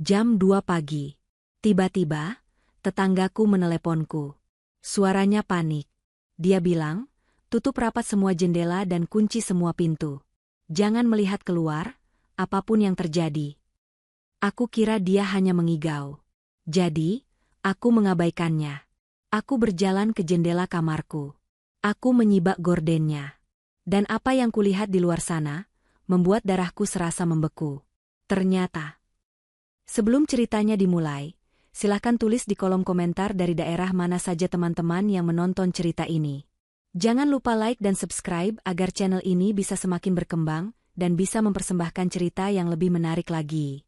Jam 2 pagi. Tiba-tiba, tetanggaku meneleponku. Suaranya panik. Dia bilang, tutup rapat semua jendela dan kunci semua pintu. Jangan melihat keluar, apapun yang terjadi. Aku kira dia hanya mengigau. Jadi, aku mengabaikannya. Aku berjalan ke jendela kamarku. Aku menyibak gordennya. Dan apa yang kulihat di luar sana, membuat darahku serasa membeku. Ternyata, sebelum ceritanya dimulai, silakan tulis di kolom komentar dari daerah mana saja teman-teman yang menonton cerita ini. Jangan lupa like dan subscribe agar channel ini bisa semakin berkembang dan bisa mempersembahkan cerita yang lebih menarik lagi.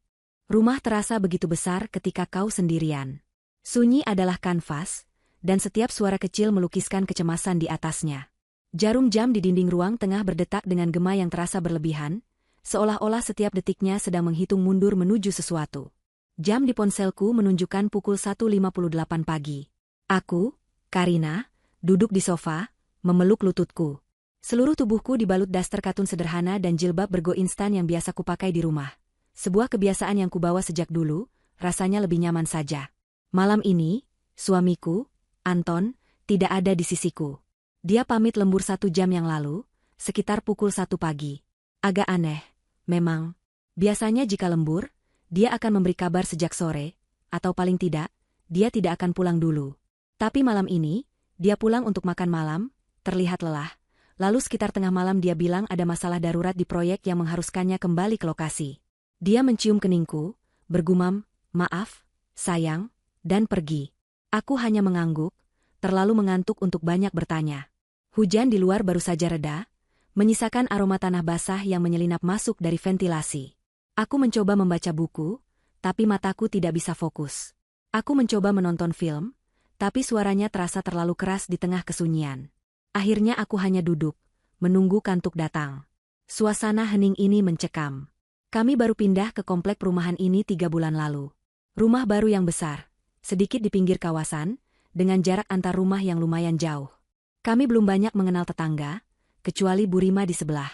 Rumah terasa begitu besar ketika kau sendirian. Sunyi adalah kanvas, dan setiap suara kecil melukiskan kecemasan di atasnya. Jarum jam di dinding ruang tengah berdetak dengan gema yang terasa berlebihan, seolah-olah setiap detiknya sedang menghitung mundur menuju sesuatu. Jam di ponselku menunjukkan pukul 1.58 pagi. Aku, Karina, duduk di sofa, memeluk lututku. Seluruh tubuhku dibalut daster katun sederhana dan jilbab bergo instan yang biasa kupakai di rumah. Sebuah kebiasaan yang kubawa sejak dulu, rasanya lebih nyaman saja. Malam ini, suamiku, Anton, tidak ada di sisiku. Dia pamit lembur 1 jam yang lalu, sekitar pukul 1 pagi. Agak aneh, memang. Biasanya jika lembur, dia akan memberi kabar sejak sore, atau paling tidak, dia tidak akan pulang dulu. Tapi malam ini, dia pulang untuk makan malam, terlihat lelah. Lalu sekitar tengah malam dia bilang ada masalah darurat di proyek yang mengharuskannya kembali ke lokasi. Dia mencium keningku, bergumam, maaf, sayang, dan pergi. Aku hanya mengangguk, terlalu mengantuk untuk banyak bertanya. Hujan di luar baru saja reda, menyisakan aroma tanah basah yang menyelinap masuk dari ventilasi. Aku mencoba membaca buku, tapi mataku tidak bisa fokus. Aku mencoba menonton film, tapi suaranya terasa terlalu keras di tengah kesunyian. Akhirnya aku hanya duduk, menunggu kantuk datang. Suasana hening ini mencekam. Kami baru pindah ke komplek perumahan ini 3 bulan lalu. Rumah baru yang besar, sedikit di pinggir kawasan, dengan jarak antar rumah yang lumayan jauh. Kami belum banyak mengenal tetangga, kecuali Bu Rima di sebelah.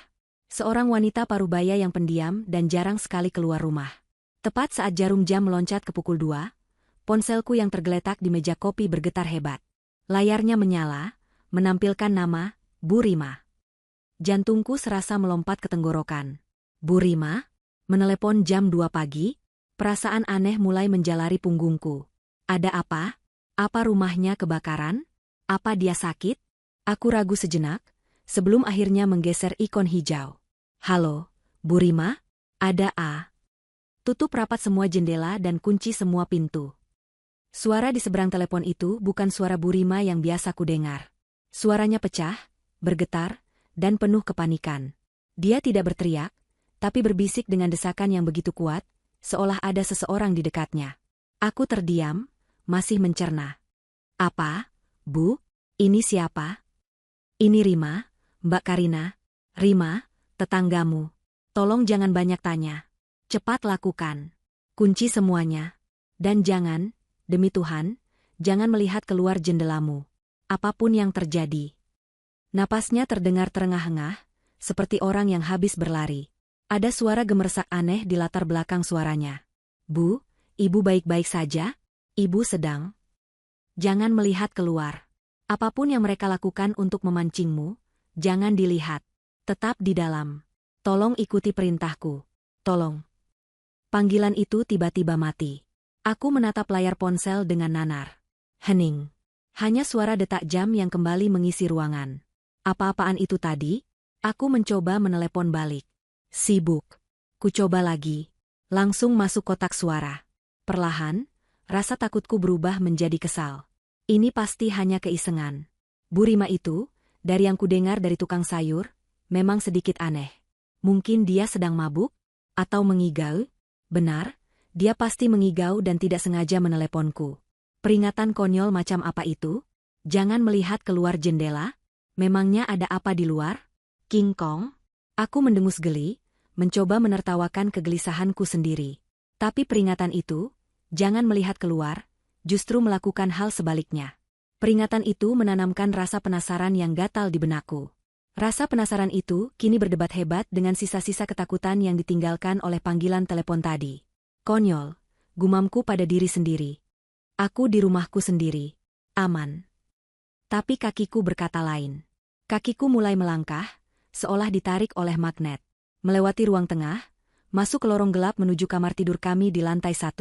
Seorang wanita parubaya yang pendiam dan jarang sekali keluar rumah. Tepat saat jarum jam meloncat ke pukul 2, ponselku yang tergeletak di meja kopi bergetar hebat. Layarnya menyala, menampilkan nama, Bu Rima. Jantungku serasa melompat ke tenggorokan. Bu Rima? Menelepon jam 2 pagi? Perasaan aneh mulai menjalari punggungku. Ada apa? Apa rumahnya kebakaran? Apa dia sakit? Aku ragu sejenak, sebelum akhirnya menggeser ikon hijau. Halo, Bu Rima? Ada A. Tutup rapat semua jendela dan kunci semua pintu. Suara di seberang telepon itu bukan suara Bu Rima yang biasa kudengar. Suaranya pecah, bergetar, dan penuh kepanikan. Dia tidak berteriak, tapi berbisik dengan desakan yang begitu kuat, seolah ada seseorang di dekatnya. Aku terdiam, masih mencerna. Apa, Bu? Ini siapa? Ini Rima, Mbak Karina. Rima, tetanggamu. Tolong jangan banyak tanya. Cepat lakukan. Kunci semuanya. Dan jangan, demi Tuhan, jangan melihat keluar jendelamu. Apapun yang terjadi. Napasnya terdengar terengah-engah, seperti orang yang habis berlari. Ada suara gemersak aneh di latar belakang suaranya. Bu, ibu baik-baik saja? Ibu sedang. Jangan melihat keluar. Apapun yang mereka lakukan untuk memancingmu, jangan dilihat. Tetap di dalam. Tolong ikuti perintahku. Tolong. Panggilan itu tiba-tiba mati. Aku menatap layar ponsel dengan nanar. Hening. Hanya suara detak jam yang kembali mengisi ruangan. Apa-apaan itu tadi? Aku mencoba menelepon balik. Sibuk. Ku coba lagi. Langsung masuk kotak suara. Perlahan, rasa takutku berubah menjadi kesal. Ini pasti hanya keisengan. Bu Rima itu, dari yang kudengar dari tukang sayur, memang sedikit aneh. Mungkin dia sedang mabuk? Atau mengigau? Benar, dia pasti mengigau dan tidak sengaja meneleponku. Peringatan konyol macam apa itu? Jangan melihat keluar jendela? Memangnya ada apa di luar? King Kong? Aku mendengus geli, mencoba menertawakan kegelisahanku sendiri. Tapi peringatan itu, jangan melihat keluar, justru melakukan hal sebaliknya. Peringatan itu menanamkan rasa penasaran yang gatal di benakku. Rasa penasaran itu kini berdebat hebat dengan sisa-sisa ketakutan yang ditinggalkan oleh panggilan telepon tadi. Konyol, gumamku pada diri sendiri. Aku di rumahku sendiri. Aman. Tapi kakiku berkata lain. Kakiku mulai melangkah, seolah ditarik oleh magnet. Melewati ruang tengah, masuk ke lorong gelap menuju kamar tidur kami di lantai 1.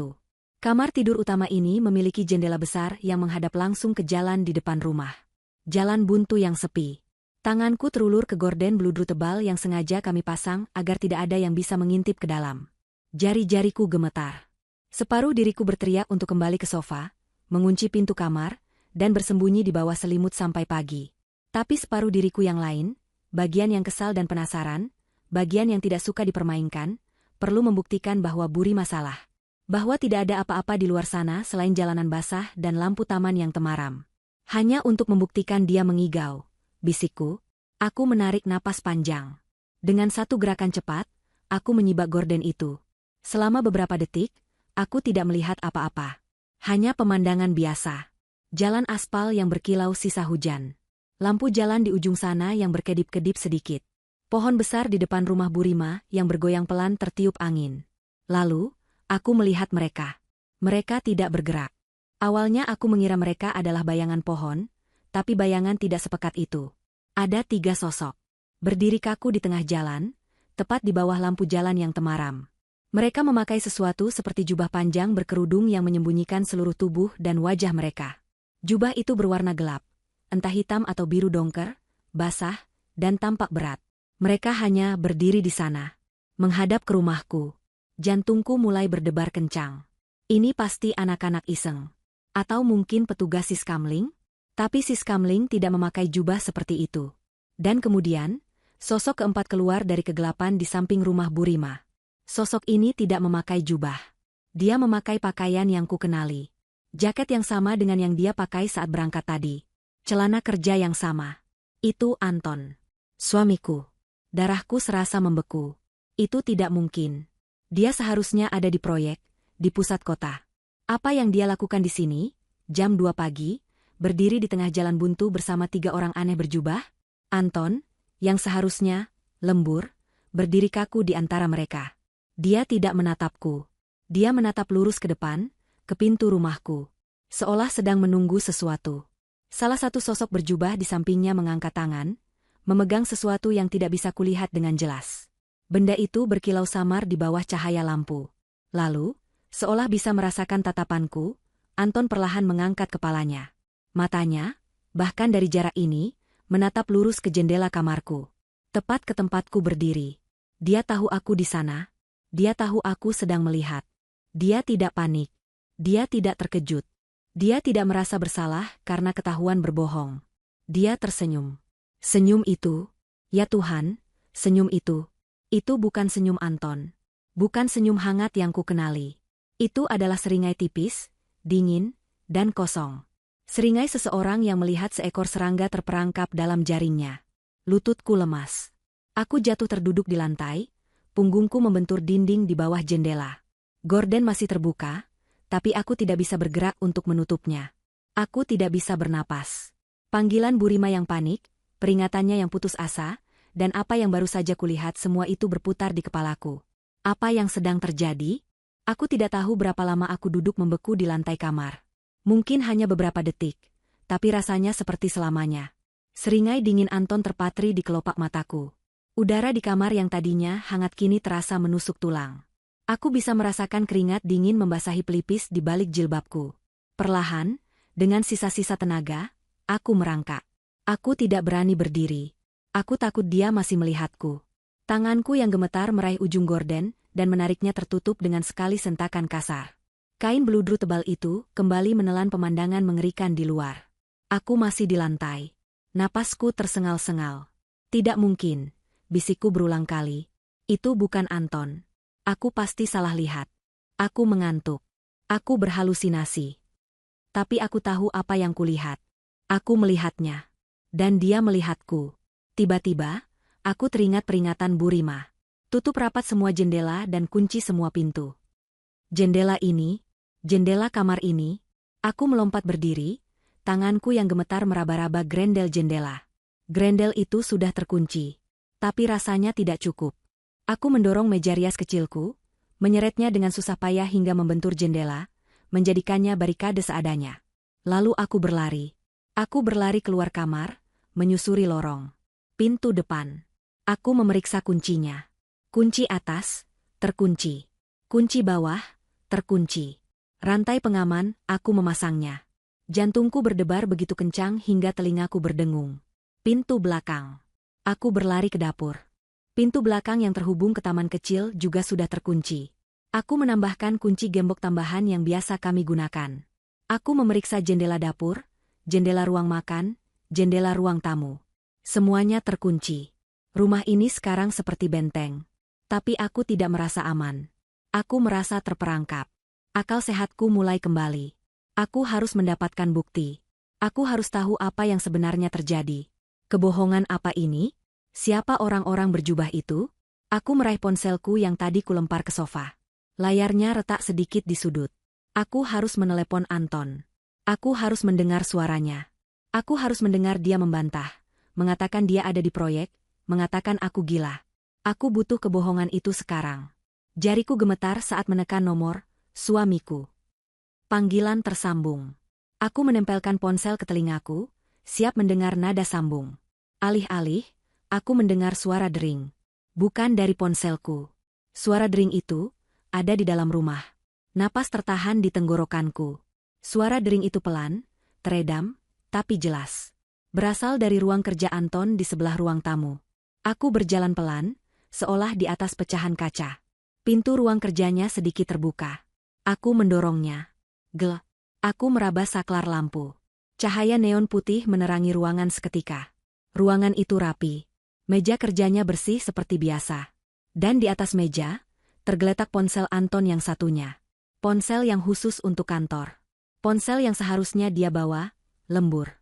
Kamar tidur utama ini memiliki jendela besar yang menghadap langsung ke jalan di depan rumah. Jalan buntu yang sepi. Tanganku terulur ke gorden beludru tebal yang sengaja kami pasang agar tidak ada yang bisa mengintip ke dalam. Jari-jariku gemetar. Separuh diriku berteriak untuk kembali ke sofa, mengunci pintu kamar, dan bersembunyi di bawah selimut sampai pagi. Tapi separuh diriku yang lain, bagian yang kesal dan penasaran, bagian yang tidak suka dipermainkan, perlu membuktikan bahwa Buri masalah. Bahwa tidak ada apa-apa di luar sana selain jalanan basah dan lampu taman yang temaram. Hanya untuk membuktikan dia mengigau, bisikku. Aku menarik napas panjang. Dengan satu gerakan cepat, aku menyibak gorden itu. Selama beberapa detik, aku tidak melihat apa-apa. Hanya pemandangan biasa. Jalan aspal yang berkilau sisa hujan. Lampu jalan di ujung sana yang berkedip-kedip sedikit. Pohon besar di depan rumah Burima yang bergoyang pelan tertiup angin. Lalu, aku melihat mereka. Mereka tidak bergerak. Awalnya aku mengira mereka adalah bayangan pohon, tapi bayangan tidak sepekat itu. Ada 3 sosok. Berdiri kaku di tengah jalan, tepat di bawah lampu jalan yang temaram. Mereka memakai sesuatu seperti jubah panjang berkerudung yang menyembunyikan seluruh tubuh dan wajah mereka. Jubah itu berwarna gelap, entah hitam atau biru dongker, basah, dan tampak berat. Mereka hanya berdiri di sana, menghadap ke rumahku. Jantungku mulai berdebar kencang. Ini pasti anak-anak iseng. Atau mungkin petugas Siskamling? Tapi Siskamling tidak memakai jubah seperti itu. Dan kemudian, sosok keempat keluar dari kegelapan di samping rumah Burima. Sosok ini tidak memakai jubah. Dia memakai pakaian yang kukenali. Jaket yang sama dengan yang dia pakai saat berangkat tadi. Celana kerja yang sama. Itu Anton. Suamiku. Darahku serasa membeku. Itu tidak mungkin. Dia seharusnya ada di proyek, di pusat kota. Apa yang dia lakukan di sini, jam 2 pagi, berdiri di tengah jalan buntu bersama 3 orang aneh berjubah? Anton, yang seharusnya lembur, berdiri kaku di antara mereka. Dia tidak menatapku. Dia menatap lurus ke depan, ke pintu rumahku. Seolah sedang menunggu sesuatu. Salah satu sosok berjubah di sampingnya mengangkat tangan, memegang sesuatu yang tidak bisa kulihat dengan jelas. Benda itu berkilau samar di bawah cahaya lampu. Lalu, seolah bisa merasakan tatapanku, Anton perlahan mengangkat kepalanya. Matanya, bahkan dari jarak ini, menatap lurus ke jendela kamarku. Tepat ke tempatku berdiri. Dia tahu aku di sana. Dia tahu aku sedang melihat. Dia tidak panik. Dia tidak terkejut. Dia tidak merasa bersalah karena ketahuan berbohong. Dia tersenyum. Senyum itu, ya Tuhan, senyum itu bukan senyum Anton. Bukan senyum hangat yang kukenali. Itu adalah seringai tipis, dingin, dan kosong. Seringai seseorang yang melihat seekor serangga terperangkap dalam jaringnya. Lututku lemas. Aku jatuh terduduk di lantai, punggungku membentur dinding di bawah jendela. Gorden masih terbuka, tapi aku tidak bisa bergerak untuk menutupnya. Aku tidak bisa bernapas. Panggilan Burima yang panik, peringatannya yang putus asa, dan apa yang baru saja kulihat semua itu berputar di kepalaku. Apa yang sedang terjadi? Aku tidak tahu berapa lama aku duduk membeku di lantai kamar. Mungkin hanya beberapa detik, tapi rasanya seperti selamanya. Seringai dingin Anton terpatri di kelopak mataku. Udara di kamar yang tadinya hangat kini terasa menusuk tulang. Aku bisa merasakan keringat dingin membasahi pelipis di balik jilbabku. Perlahan, dengan sisa-sisa tenaga, aku merangkak. Aku tidak berani berdiri. Aku takut dia masih melihatku. Tanganku yang gemetar meraih ujung gorden dan menariknya tertutup dengan sekali sentakan kasar. Kain beludru tebal itu kembali menelan pemandangan mengerikan di luar. Aku masih di lantai. Napasku tersengal-sengal. Tidak mungkin, bisikku berulang kali. Itu bukan Anton. Aku pasti salah lihat. Aku mengantuk. Aku berhalusinasi. Tapi aku tahu apa yang kulihat. Aku melihatnya. Dan dia melihatku. Tiba-tiba, aku teringat peringatan Burima. Tutup rapat semua jendela dan kunci semua pintu. Jendela ini, jendela kamar ini, aku melompat berdiri, tanganku yang gemetar meraba-raba grendel jendela. Grendel itu sudah terkunci. Tapi rasanya tidak cukup. Aku mendorong meja rias kecilku, Menyeretnya dengan susah payah hingga membentur jendela, menjadikannya barikade seadanya. Lalu aku berlari. Aku berlari keluar kamar, menyusuri lorong. Pintu depan. Aku memeriksa kuncinya. Kunci atas, terkunci. Kunci bawah, terkunci. Rantai pengaman, aku memasangnya. Jantungku berdebar begitu kencang hingga telingaku berdengung. Pintu belakang. Aku berlari ke dapur. Pintu belakang yang terhubung ke taman kecil juga sudah terkunci. Aku menambahkan kunci gembok tambahan yang biasa kami gunakan. Aku memeriksa jendela dapur, jendela ruang makan, jendela ruang tamu. Semuanya terkunci. Rumah ini sekarang seperti benteng. Tapi aku tidak merasa aman. Aku merasa terperangkap. Akal sehatku mulai kembali. Aku harus mendapatkan bukti. Aku harus tahu apa yang sebenarnya terjadi. Kebohongan apa ini? Siapa orang-orang berjubah itu? Aku meraih ponselku yang tadi kulempar ke sofa. Layarnya retak sedikit di sudut. Aku harus menelepon Anton. Aku harus mendengar suaranya. Aku harus mendengar dia membantah. Mengatakan dia ada di proyek, mengatakan aku gila. Aku butuh kebohongan itu sekarang. Jariku gemetar saat menekan nomor, suamiku. Panggilan tersambung. Aku menempelkan ponsel ke telingaku, siap mendengar nada sambung. Alih-alih, aku mendengar suara dering. Bukan dari ponselku. Suara dering itu ada di dalam rumah. Napas tertahan di tenggorokanku. Suara dering itu pelan, teredam, tapi jelas. Berasal dari ruang kerja Anton di sebelah ruang tamu. Aku berjalan pelan, seolah di atas pecahan kaca. Pintu ruang kerjanya sedikit terbuka. Aku mendorongnya. Gel. Aku meraba saklar lampu. Cahaya neon putih menerangi ruangan seketika. Ruangan itu rapi. Meja kerjanya bersih seperti biasa. Dan di atas meja, tergeletak ponsel Anton yang satunya. Ponsel yang khusus untuk kantor. Ponsel yang seharusnya dia bawa, lembur.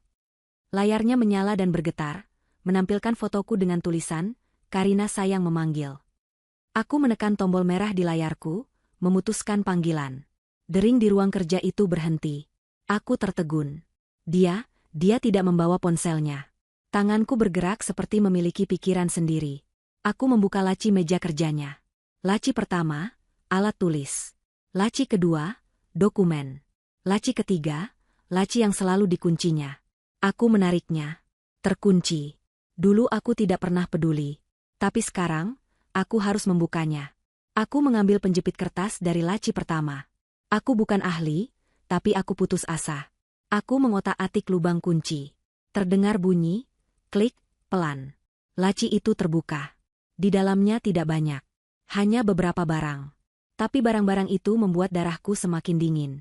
Layarnya menyala dan bergetar, menampilkan fotoku dengan tulisan, Karina sayang memanggil. Aku menekan tombol merah di layarku, memutuskan panggilan. Dering di ruang kerja itu berhenti. Aku tertegun. Dia tidak membawa ponselnya. Tanganku bergerak seperti memiliki pikiran sendiri. Aku membuka laci meja kerjanya. Laci pertama, alat tulis. Laci kedua, dokumen. Laci ketiga, laci yang selalu dikuncinya. Aku menariknya. Terkunci. Dulu aku tidak pernah peduli. Tapi sekarang, aku harus membukanya. Aku mengambil penjepit kertas dari laci pertama. Aku bukan ahli, tapi aku putus asa. Aku mengotak-atik lubang kunci. Terdengar bunyi, klik, pelan. Laci itu terbuka. Di dalamnya tidak banyak. Hanya beberapa barang. Tapi barang-barang itu membuat darahku semakin dingin.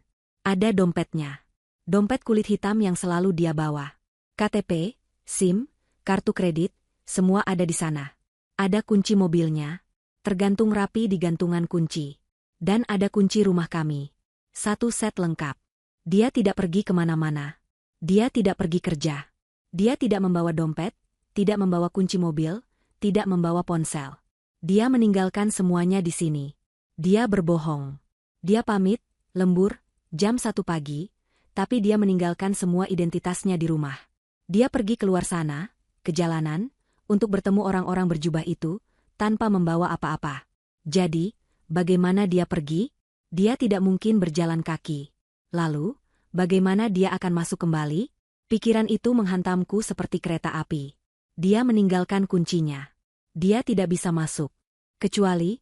Ada dompetnya. Dompet kulit hitam yang selalu dia bawa. KTP, SIM, kartu kredit, semua ada di sana. Ada kunci mobilnya, tergantung rapi di gantungan kunci. Dan ada kunci rumah kami. Satu set lengkap. Dia tidak pergi kemana-mana. Dia tidak pergi kerja. Dia tidak membawa dompet, tidak membawa kunci mobil, tidak membawa ponsel. Dia meninggalkan semuanya di sini. Dia berbohong. Dia pamit, lembur, jam 1 pagi, tapi dia meninggalkan semua identitasnya di rumah. Dia pergi keluar sana, ke jalanan, untuk bertemu orang-orang berjubah itu, tanpa membawa apa-apa. Jadi, bagaimana dia pergi? Dia tidak mungkin berjalan kaki. Lalu, bagaimana dia akan masuk kembali? Pikiran itu menghantamku seperti kereta api. Dia meninggalkan kuncinya. Dia tidak bisa masuk. Kecuali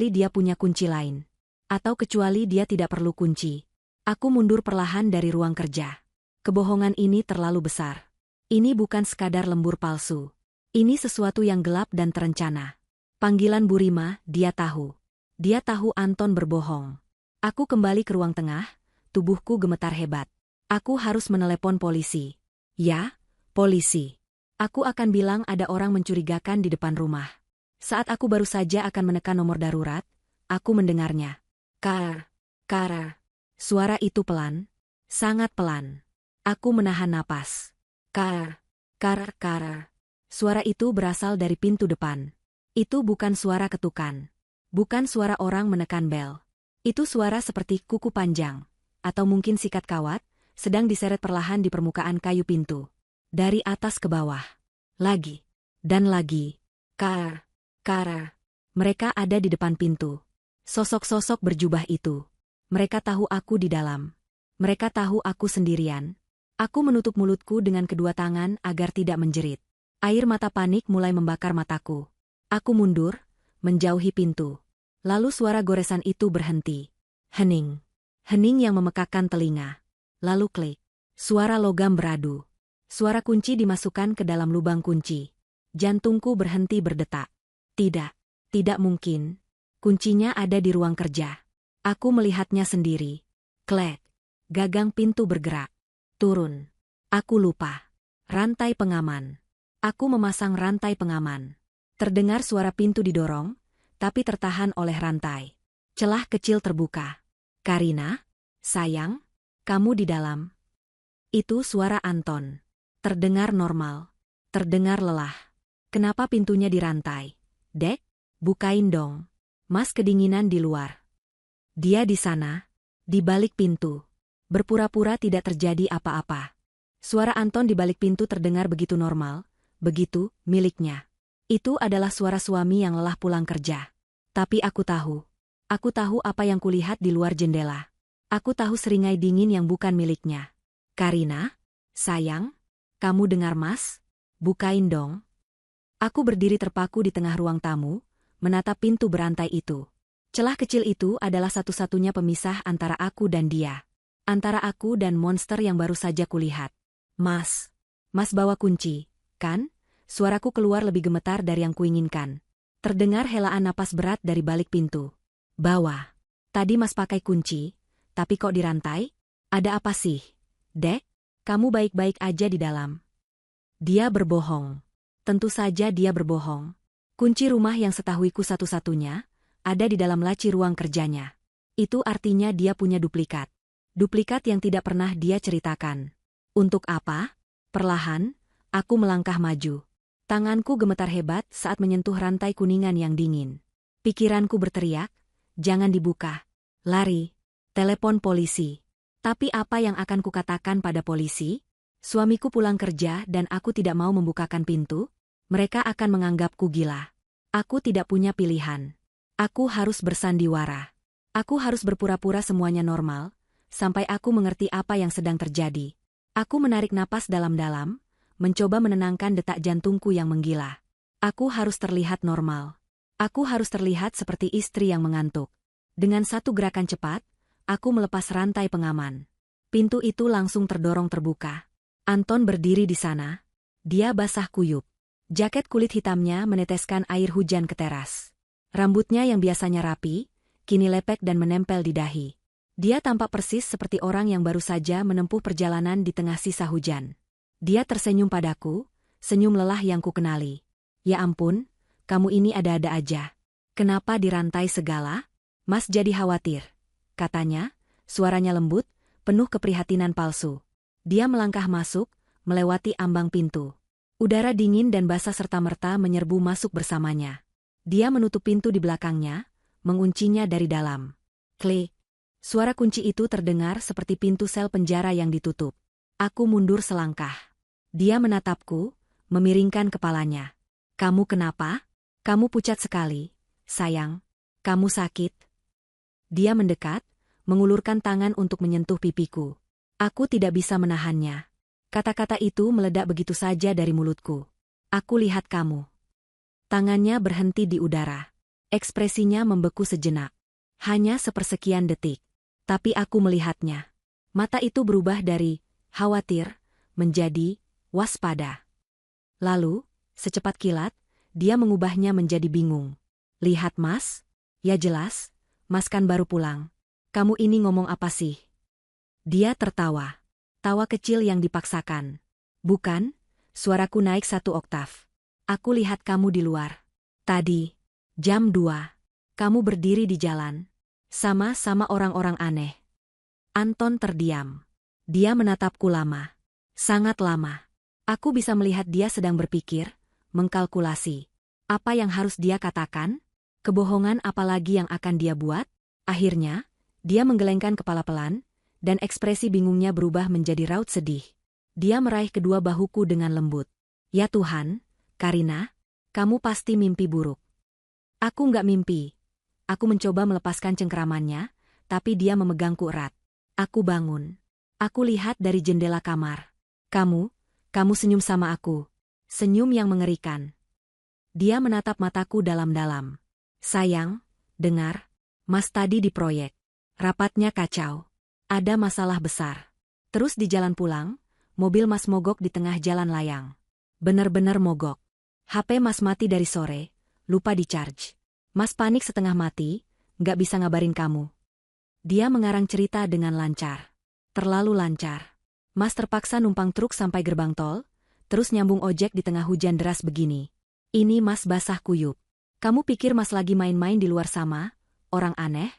dia punya kunci lain. Atau kecuali dia tidak perlu kunci. Aku mundur perlahan dari ruang kerja. Kebohongan ini terlalu besar. Ini bukan sekadar lembur palsu. Ini sesuatu yang gelap dan terencana. Panggilan Bu Rima, dia tahu. Dia tahu Anton berbohong. Aku kembali ke ruang tengah, tubuhku gemetar hebat. Aku harus menelepon polisi. Ya, polisi. Aku akan bilang ada orang mencurigakan di depan rumah. Saat aku baru saja akan menekan nomor darurat, aku mendengarnya. Kar. Suara itu pelan, sangat pelan. Aku menahan napas. Kar. Suara itu berasal dari pintu depan. Itu bukan suara ketukan. Bukan suara orang menekan bel. Itu suara seperti kuku panjang, atau mungkin sikat kawat, sedang diseret perlahan di permukaan kayu pintu. Dari atas ke bawah. Lagi. Dan lagi. Kar. Mereka ada di depan pintu. Sosok-sosok berjubah itu. Mereka tahu aku di dalam. Mereka tahu aku sendirian. Aku menutup mulutku dengan kedua tangan agar tidak menjerit. Air mata panik mulai membakar mataku. Aku mundur, menjauhi pintu. Lalu suara goresan itu berhenti. Hening. Hening yang memekakkan telinga. Lalu klik. Suara logam beradu. Suara kunci dimasukkan ke dalam lubang kunci. Jantungku berhenti berdetak. Tidak. Tidak mungkin. Kuncinya ada di ruang kerja. Aku melihatnya sendiri. Klek. Gagang pintu bergerak. Turun. Aku lupa. Rantai pengaman. Aku memasang rantai pengaman. Terdengar suara pintu didorong, tapi tertahan oleh rantai. Celah kecil terbuka. Karina? Sayang? Kamu di dalam? Itu suara Anton. Terdengar normal. Terdengar lelah. Kenapa pintunya dirantai? Dek, bukain dong. Mas kedinginan di luar. Dia di sana, di balik pintu. Berpura-pura tidak terjadi apa-apa. Suara Anton di balik pintu terdengar begitu normal, begitu miliknya. Itu adalah suara suami yang lelah pulang kerja. Tapi aku tahu apa yang kulihat di luar jendela. Aku tahu seringai dingin yang bukan miliknya. Karina? Sayang? Kamu dengar Mas? Bukain dong. Aku berdiri terpaku di tengah ruang tamu, menatap pintu berantai itu. Celah kecil itu adalah satu-satunya pemisah antara aku dan dia. Antara aku dan monster yang baru saja kulihat. Mas. Mas bawa kunci, kan? Suaraku keluar lebih gemetar dari yang kuinginkan. Terdengar helaan napas berat dari balik pintu. Bawa. Tadi Mas pakai kunci, tapi kok dirantai? Ada apa sih? Dek, kamu baik-baik aja di dalam. Dia berbohong. Tentu saja dia berbohong. Kunci rumah yang setahuiku satu-satunya, ada di dalam laci ruang kerjanya. Itu artinya dia punya duplikat. Duplikat yang tidak pernah dia ceritakan. Untuk apa? Perlahan, aku melangkah maju. Tanganku gemetar hebat saat menyentuh rantai kuningan yang dingin. Pikiranku berteriak, jangan dibuka. Lari. Telepon polisi. Tapi apa yang akan kukatakan pada polisi? Suamiku pulang kerja dan aku tidak mau membukakan pintu? Mereka akan menganggapku gila. Aku tidak punya pilihan. Aku harus bersandiwara. Aku harus berpura-pura semuanya normal, sampai aku mengerti apa yang sedang terjadi. Aku menarik napas dalam-dalam, mencoba menenangkan detak jantungku yang menggila. Aku harus terlihat normal. Aku harus terlihat seperti istri yang mengantuk. Dengan satu gerakan cepat, aku melepas rantai pengaman. Pintu itu langsung terdorong terbuka. Anton berdiri di sana. Dia basah kuyup. Jaket kulit hitamnya meneteskan air hujan ke teras. Rambutnya yang biasanya rapi, kini lepek dan menempel di dahi. Dia tampak persis seperti orang yang baru saja menempuh perjalanan di tengah sisa hujan. Dia tersenyum padaku, senyum lelah yang kukenali. Ya ampun, kamu ini ada-ada aja. Kenapa dirantai segala? Mas jadi khawatir. Katanya, suaranya lembut, penuh keprihatinan palsu. Dia melangkah masuk, melewati ambang pintu. Udara dingin dan basah serta-merta menyerbu masuk bersamanya. Dia menutup pintu di belakangnya, menguncinya dari dalam. Klik. Suara kunci itu terdengar seperti pintu sel penjara yang ditutup. Aku mundur selangkah. Dia menatapku, memiringkan kepalanya. Kamu kenapa? Kamu pucat sekali, sayang. Kamu sakit? Dia mendekat, mengulurkan tangan untuk menyentuh pipiku. Aku tidak bisa menahannya. Kata-kata itu meledak begitu saja dari mulutku. Aku lihat kamu. Tangannya berhenti di udara. Ekspresinya membeku sejenak. Hanya sepersekian detik. Tapi aku melihatnya. Mata itu berubah dari khawatir menjadi waspada. Lalu, secepat kilat, dia mengubahnya menjadi bingung. Lihat Mas? Ya jelas, Mas kan baru pulang. Kamu ini ngomong apa sih? Dia tertawa. Tawa kecil yang dipaksakan. Bukan, suaraku naik 1 oktav. Aku lihat kamu di luar. Tadi, jam 2. Kamu berdiri di jalan. Sama-sama orang-orang aneh. Anton terdiam. Dia menatapku lama. Sangat lama. Aku bisa melihat dia sedang berpikir, mengkalkulasi. Apa yang harus dia katakan? Kebohongan apa lagi yang akan dia buat? Akhirnya, dia menggelengkan kepala pelan, dan ekspresi bingungnya berubah menjadi raut sedih. Dia meraih kedua bahuku dengan lembut. Ya Tuhan, Karina, kamu pasti mimpi buruk. Aku nggak mimpi. Aku mencoba melepaskan cengkeramannya, tapi dia memegangku erat. Aku bangun. Aku lihat dari jendela kamar. Kamu senyum sama aku. Senyum yang mengerikan. Dia menatap mataku dalam-dalam. Sayang, dengar, Mas tadi di proyek. Rapatnya kacau. Ada masalah besar. Terus di jalan pulang, mobil Mas mogok di tengah jalan layang. Bener-bener mogok. HP Mas mati dari sore, lupa di-charge. Mas panik setengah mati, nggak bisa ngabarin kamu. Dia mengarang cerita dengan lancar. Terlalu lancar. Mas terpaksa numpang truk sampai gerbang tol, terus nyambung ojek di tengah hujan deras begini. Ini Mas basah kuyup. Kamu pikir Mas lagi main-main di luar sama? Orang aneh?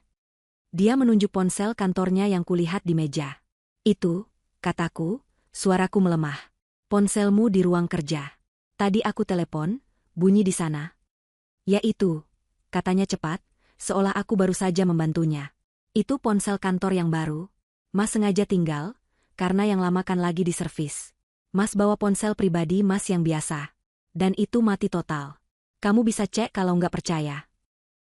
Dia menunjuk ponsel kantornya yang kulihat di meja. Itu, kataku, suaraku melemah. Ponselmu di ruang kerja. Tadi aku telepon, bunyi di sana. Ya itu, katanya cepat, seolah aku baru saja membantunya. Itu ponsel kantor yang baru. Mas sengaja tinggal, karena yang lama kan lagi di servis. Mas bawa ponsel pribadi Mas yang biasa. Dan itu mati total. Kamu bisa cek kalau nggak percaya.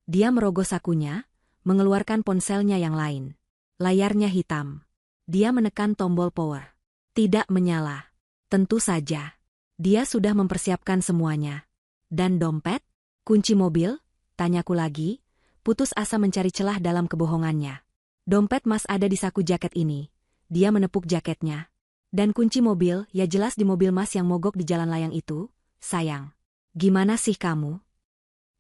Dia merogoh sakunya, mengeluarkan ponselnya yang lain. Layarnya hitam. Dia menekan tombol power. Tidak menyala. Tentu saja. Dia sudah mempersiapkan semuanya. Dan dompet? Kunci mobil? Tanyaku lagi, putus asa mencari celah dalam kebohongannya. Dompet Mas ada di saku jaket ini. Dia menepuk jaketnya. Dan kunci mobil, ya jelas di mobil Mas yang mogok di jalan layang itu. Sayang. Gimana sih kamu?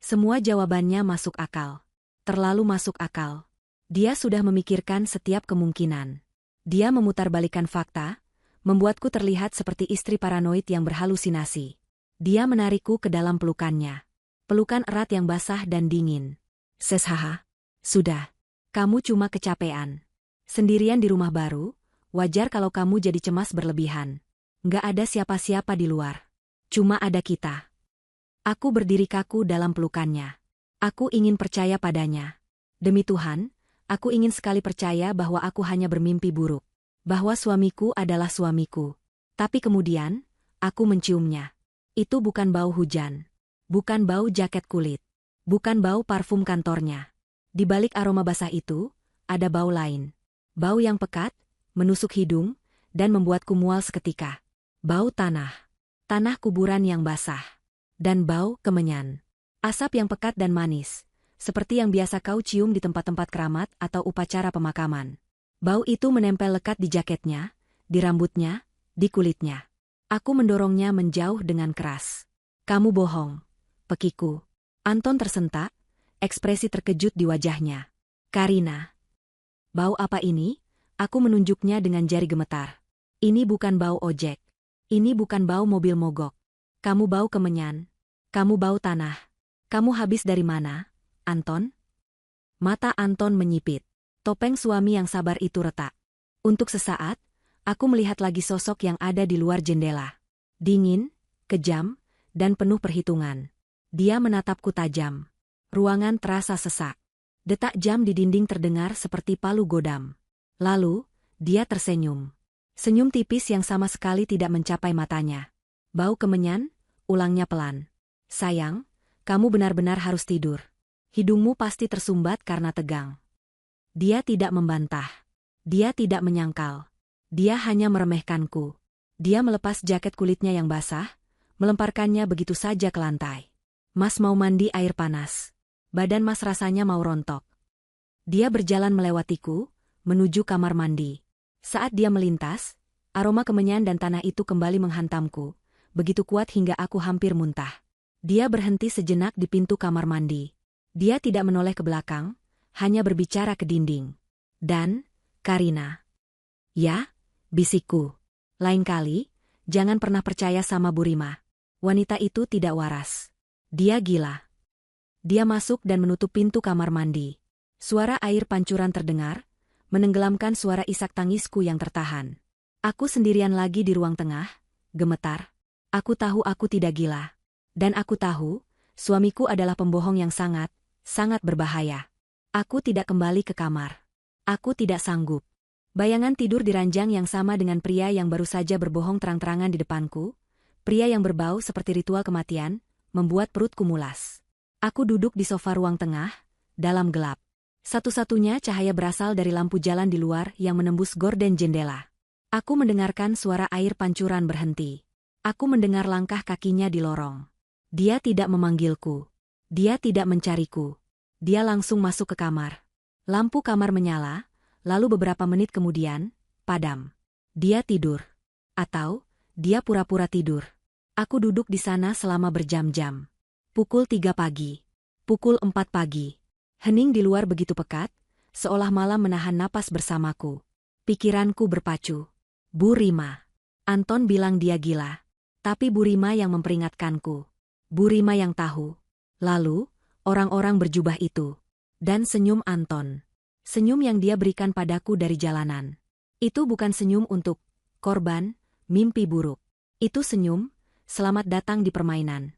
Semua jawabannya masuk akal. Terlalu masuk akal. Dia sudah memikirkan setiap kemungkinan. Dia memutarbalikkan fakta, membuatku terlihat seperti istri paranoid yang berhalusinasi. Dia menarikku ke dalam pelukannya. Pelukan erat yang basah dan dingin. Haha. Sudah. Kamu cuma kecapean. Sendirian di rumah baru, wajar kalau kamu jadi cemas berlebihan. Nggak ada siapa-siapa di luar. Cuma ada kita. Aku berdiri kaku dalam pelukannya. Aku ingin percaya padanya. Demi Tuhan, aku ingin sekali percaya bahwa aku hanya bermimpi buruk. Bahwa suamiku adalah suamiku. Tapi kemudian, aku menciumnya. Itu bukan bau hujan. Bukan bau jaket kulit. Bukan bau parfum kantornya. Di balik aroma basah itu, ada bau lain. Bau yang pekat, menusuk hidung, dan membuatku mual seketika. Bau tanah. Tanah kuburan yang basah. Dan bau kemenyan. Asap yang pekat dan manis. Seperti yang biasa kau cium di tempat-tempat keramat atau upacara pemakaman. Bau itu menempel lekat di jaketnya, di rambutnya, di kulitnya. Aku mendorongnya menjauh dengan keras. Kamu bohong, pekiku. Anton tersentak, ekspresi terkejut di wajahnya. Karina. Bau apa ini? Aku menunjuknya dengan jari gemetar. Ini bukan bau ojek. Ini bukan bau mobil mogok. Kamu bau kemenyan. Kamu bau tanah. Kamu habis dari mana, Anton? Mata Anton menyipit. Topeng suami yang sabar itu retak. Untuk sesaat, aku melihat lagi sosok yang ada di luar jendela. Dingin, kejam, dan penuh perhitungan. Dia menatapku tajam. Ruangan terasa sesak. Detak jam di dinding terdengar seperti palu godam. Lalu, dia tersenyum. Senyum tipis yang sama sekali tidak mencapai matanya. Bau kemenyan, ulangnya pelan. Sayang, kamu benar-benar harus tidur. Hidungmu pasti tersumbat karena tegang. Dia tidak membantah. Dia tidak menyangkal. Dia hanya meremehkanku. Dia melepas jaket kulitnya yang basah, melemparkannya begitu saja ke lantai. Mas mau mandi air panas. Badan Mas rasanya mau rontok. Dia berjalan melewatiku, menuju kamar mandi. Saat dia melintas, aroma kemenyan dan tanah itu kembali menghantamku, begitu kuat hingga aku hampir muntah. Dia berhenti sejenak di pintu kamar mandi. Dia tidak menoleh ke belakang, hanya berbicara ke dinding. Dan, Karina. Ya, bisikku. Lain kali, jangan pernah percaya sama Bu Rima. Wanita itu tidak waras. Dia gila. Dia masuk dan menutup pintu kamar mandi. Suara air pancuran terdengar, menenggelamkan suara isak tangisku yang tertahan. Aku sendirian lagi di ruang tengah, gemetar. Aku tahu aku tidak gila. Dan aku tahu, suamiku adalah pembohong yang sangat, sangat berbahaya. Aku tidak kembali ke kamar. Aku tidak sanggup. Bayangan tidur di ranjang yang sama dengan pria yang baru saja berbohong terang-terangan di depanku, pria yang berbau seperti ritual kematian, membuat perutku mulas. Aku duduk di sofa ruang tengah, dalam gelap. Satu-satunya cahaya berasal dari lampu jalan di luar yang menembus gorden jendela. Aku mendengarkan suara air pancuran berhenti. Aku mendengar langkah kakinya di lorong. Dia tidak memanggilku. Dia tidak mencariku. Dia langsung masuk ke kamar. Lampu kamar menyala, lalu beberapa menit kemudian, padam. Dia tidur. Atau, dia pura-pura tidur. Aku duduk di sana selama berjam-jam. Pukul 3 pagi. Pukul 4 pagi. Hening di luar begitu pekat, seolah malam menahan napas bersamaku. Pikiranku berpacu. Bu Rima. Anton bilang dia gila. Tapi Bu Rima yang memperingatkanku. Bu Rima yang tahu. Lalu, orang-orang berjubah itu. Dan senyum Anton. Senyum yang dia berikan padaku dari jalanan. Itu bukan senyum untuk korban, mimpi buruk. Itu senyum, selamat datang di permainan.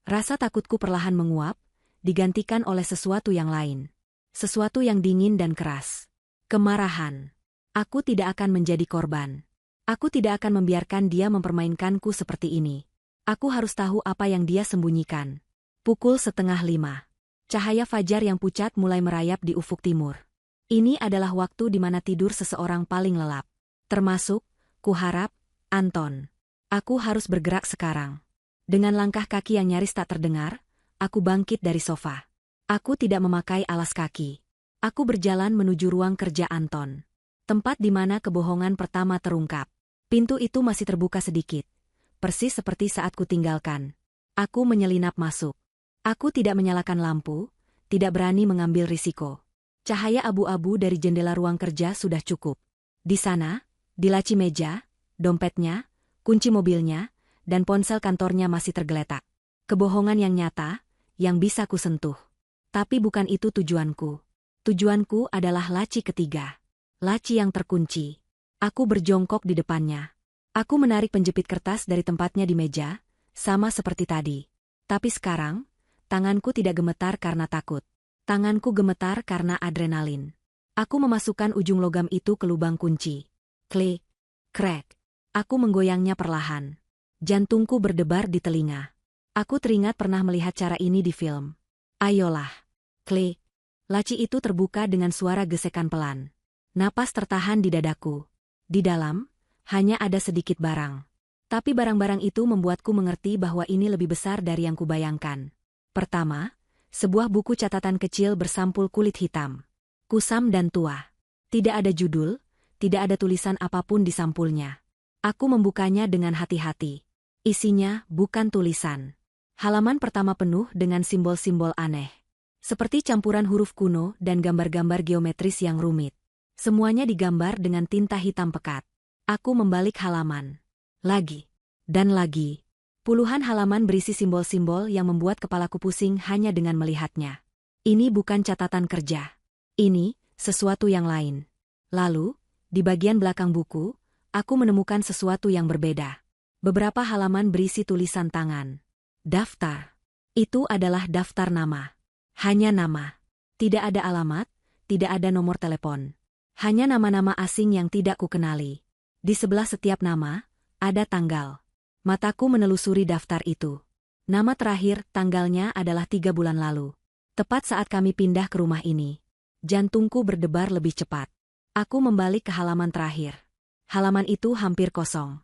Rasa takutku perlahan menguap, digantikan oleh sesuatu yang lain. Sesuatu yang dingin dan keras. Kemarahan. Aku tidak akan menjadi korban. Aku tidak akan membiarkan dia mempermainkanku seperti ini. Aku harus tahu apa yang dia sembunyikan. Pukul 4:30. Cahaya fajar yang pucat mulai merayap di ufuk timur. Ini adalah waktu di mana tidur seseorang paling lelap. Termasuk, kuharap, Anton. Aku harus bergerak sekarang. Dengan langkah kaki yang nyaris tak terdengar, aku bangkit dari sofa. Aku tidak memakai alas kaki. Aku berjalan menuju ruang kerja Anton. Tempat di mana kebohongan pertama terungkap. Pintu itu masih terbuka sedikit. Persis seperti saat kutinggalkan. Aku menyelinap masuk. Aku tidak menyalakan lampu, tidak berani mengambil risiko. Cahaya abu-abu dari jendela ruang kerja sudah cukup. Di sana, di laci meja, dompetnya, kunci mobilnya, dan ponsel kantornya masih tergeletak. Kebohongan yang nyata, yang bisa kusentuh. Tapi bukan itu tujuanku. Tujuanku adalah laci ketiga. Laci yang terkunci. Aku berjongkok di depannya. Aku menarik penjepit kertas dari tempatnya di meja, sama seperti tadi. Tapi sekarang, tanganku tidak gemetar karena takut. Tanganku gemetar karena adrenalin. Aku memasukkan ujung logam itu ke lubang kunci. Klik, krek. Aku menggoyangnya perlahan. Jantungku berdebar di telinga. Aku teringat pernah melihat cara ini di film. Ayolah. Klik. Laci itu terbuka dengan suara gesekan pelan. Napas tertahan di dadaku. Di dalam, hanya ada sedikit barang. Tapi barang-barang itu membuatku mengerti bahwa ini lebih besar dari yang kubayangkan. Pertama, sebuah buku catatan kecil bersampul kulit hitam. Kusam dan tua. Tidak ada judul, tidak ada tulisan apapun di sampulnya. Aku membukanya dengan hati-hati. Isinya bukan tulisan. Halaman pertama penuh dengan simbol-simbol aneh. Seperti campuran huruf kuno dan gambar-gambar geometris yang rumit. Semuanya digambar dengan tinta hitam pekat. Aku membalik halaman. Lagi. Dan lagi. Puluhan halaman berisi simbol-simbol yang membuat kepalaku pusing hanya dengan melihatnya. Ini bukan catatan kerja. Ini sesuatu yang lain. Lalu, di bagian belakang buku, aku menemukan sesuatu yang berbeda. Beberapa halaman berisi tulisan tangan. Daftar. Itu adalah daftar nama. Hanya nama. Tidak ada alamat, tidak ada nomor telepon. Hanya nama-nama asing yang tidak kukenali. Di sebelah setiap nama, ada tanggal. Mataku menelusuri daftar itu. Nama terakhir, tanggalnya adalah 3 bulan lalu. Tepat saat kami pindah ke rumah ini. Jantungku berdebar lebih cepat. Aku membalik ke halaman terakhir. Halaman itu hampir kosong.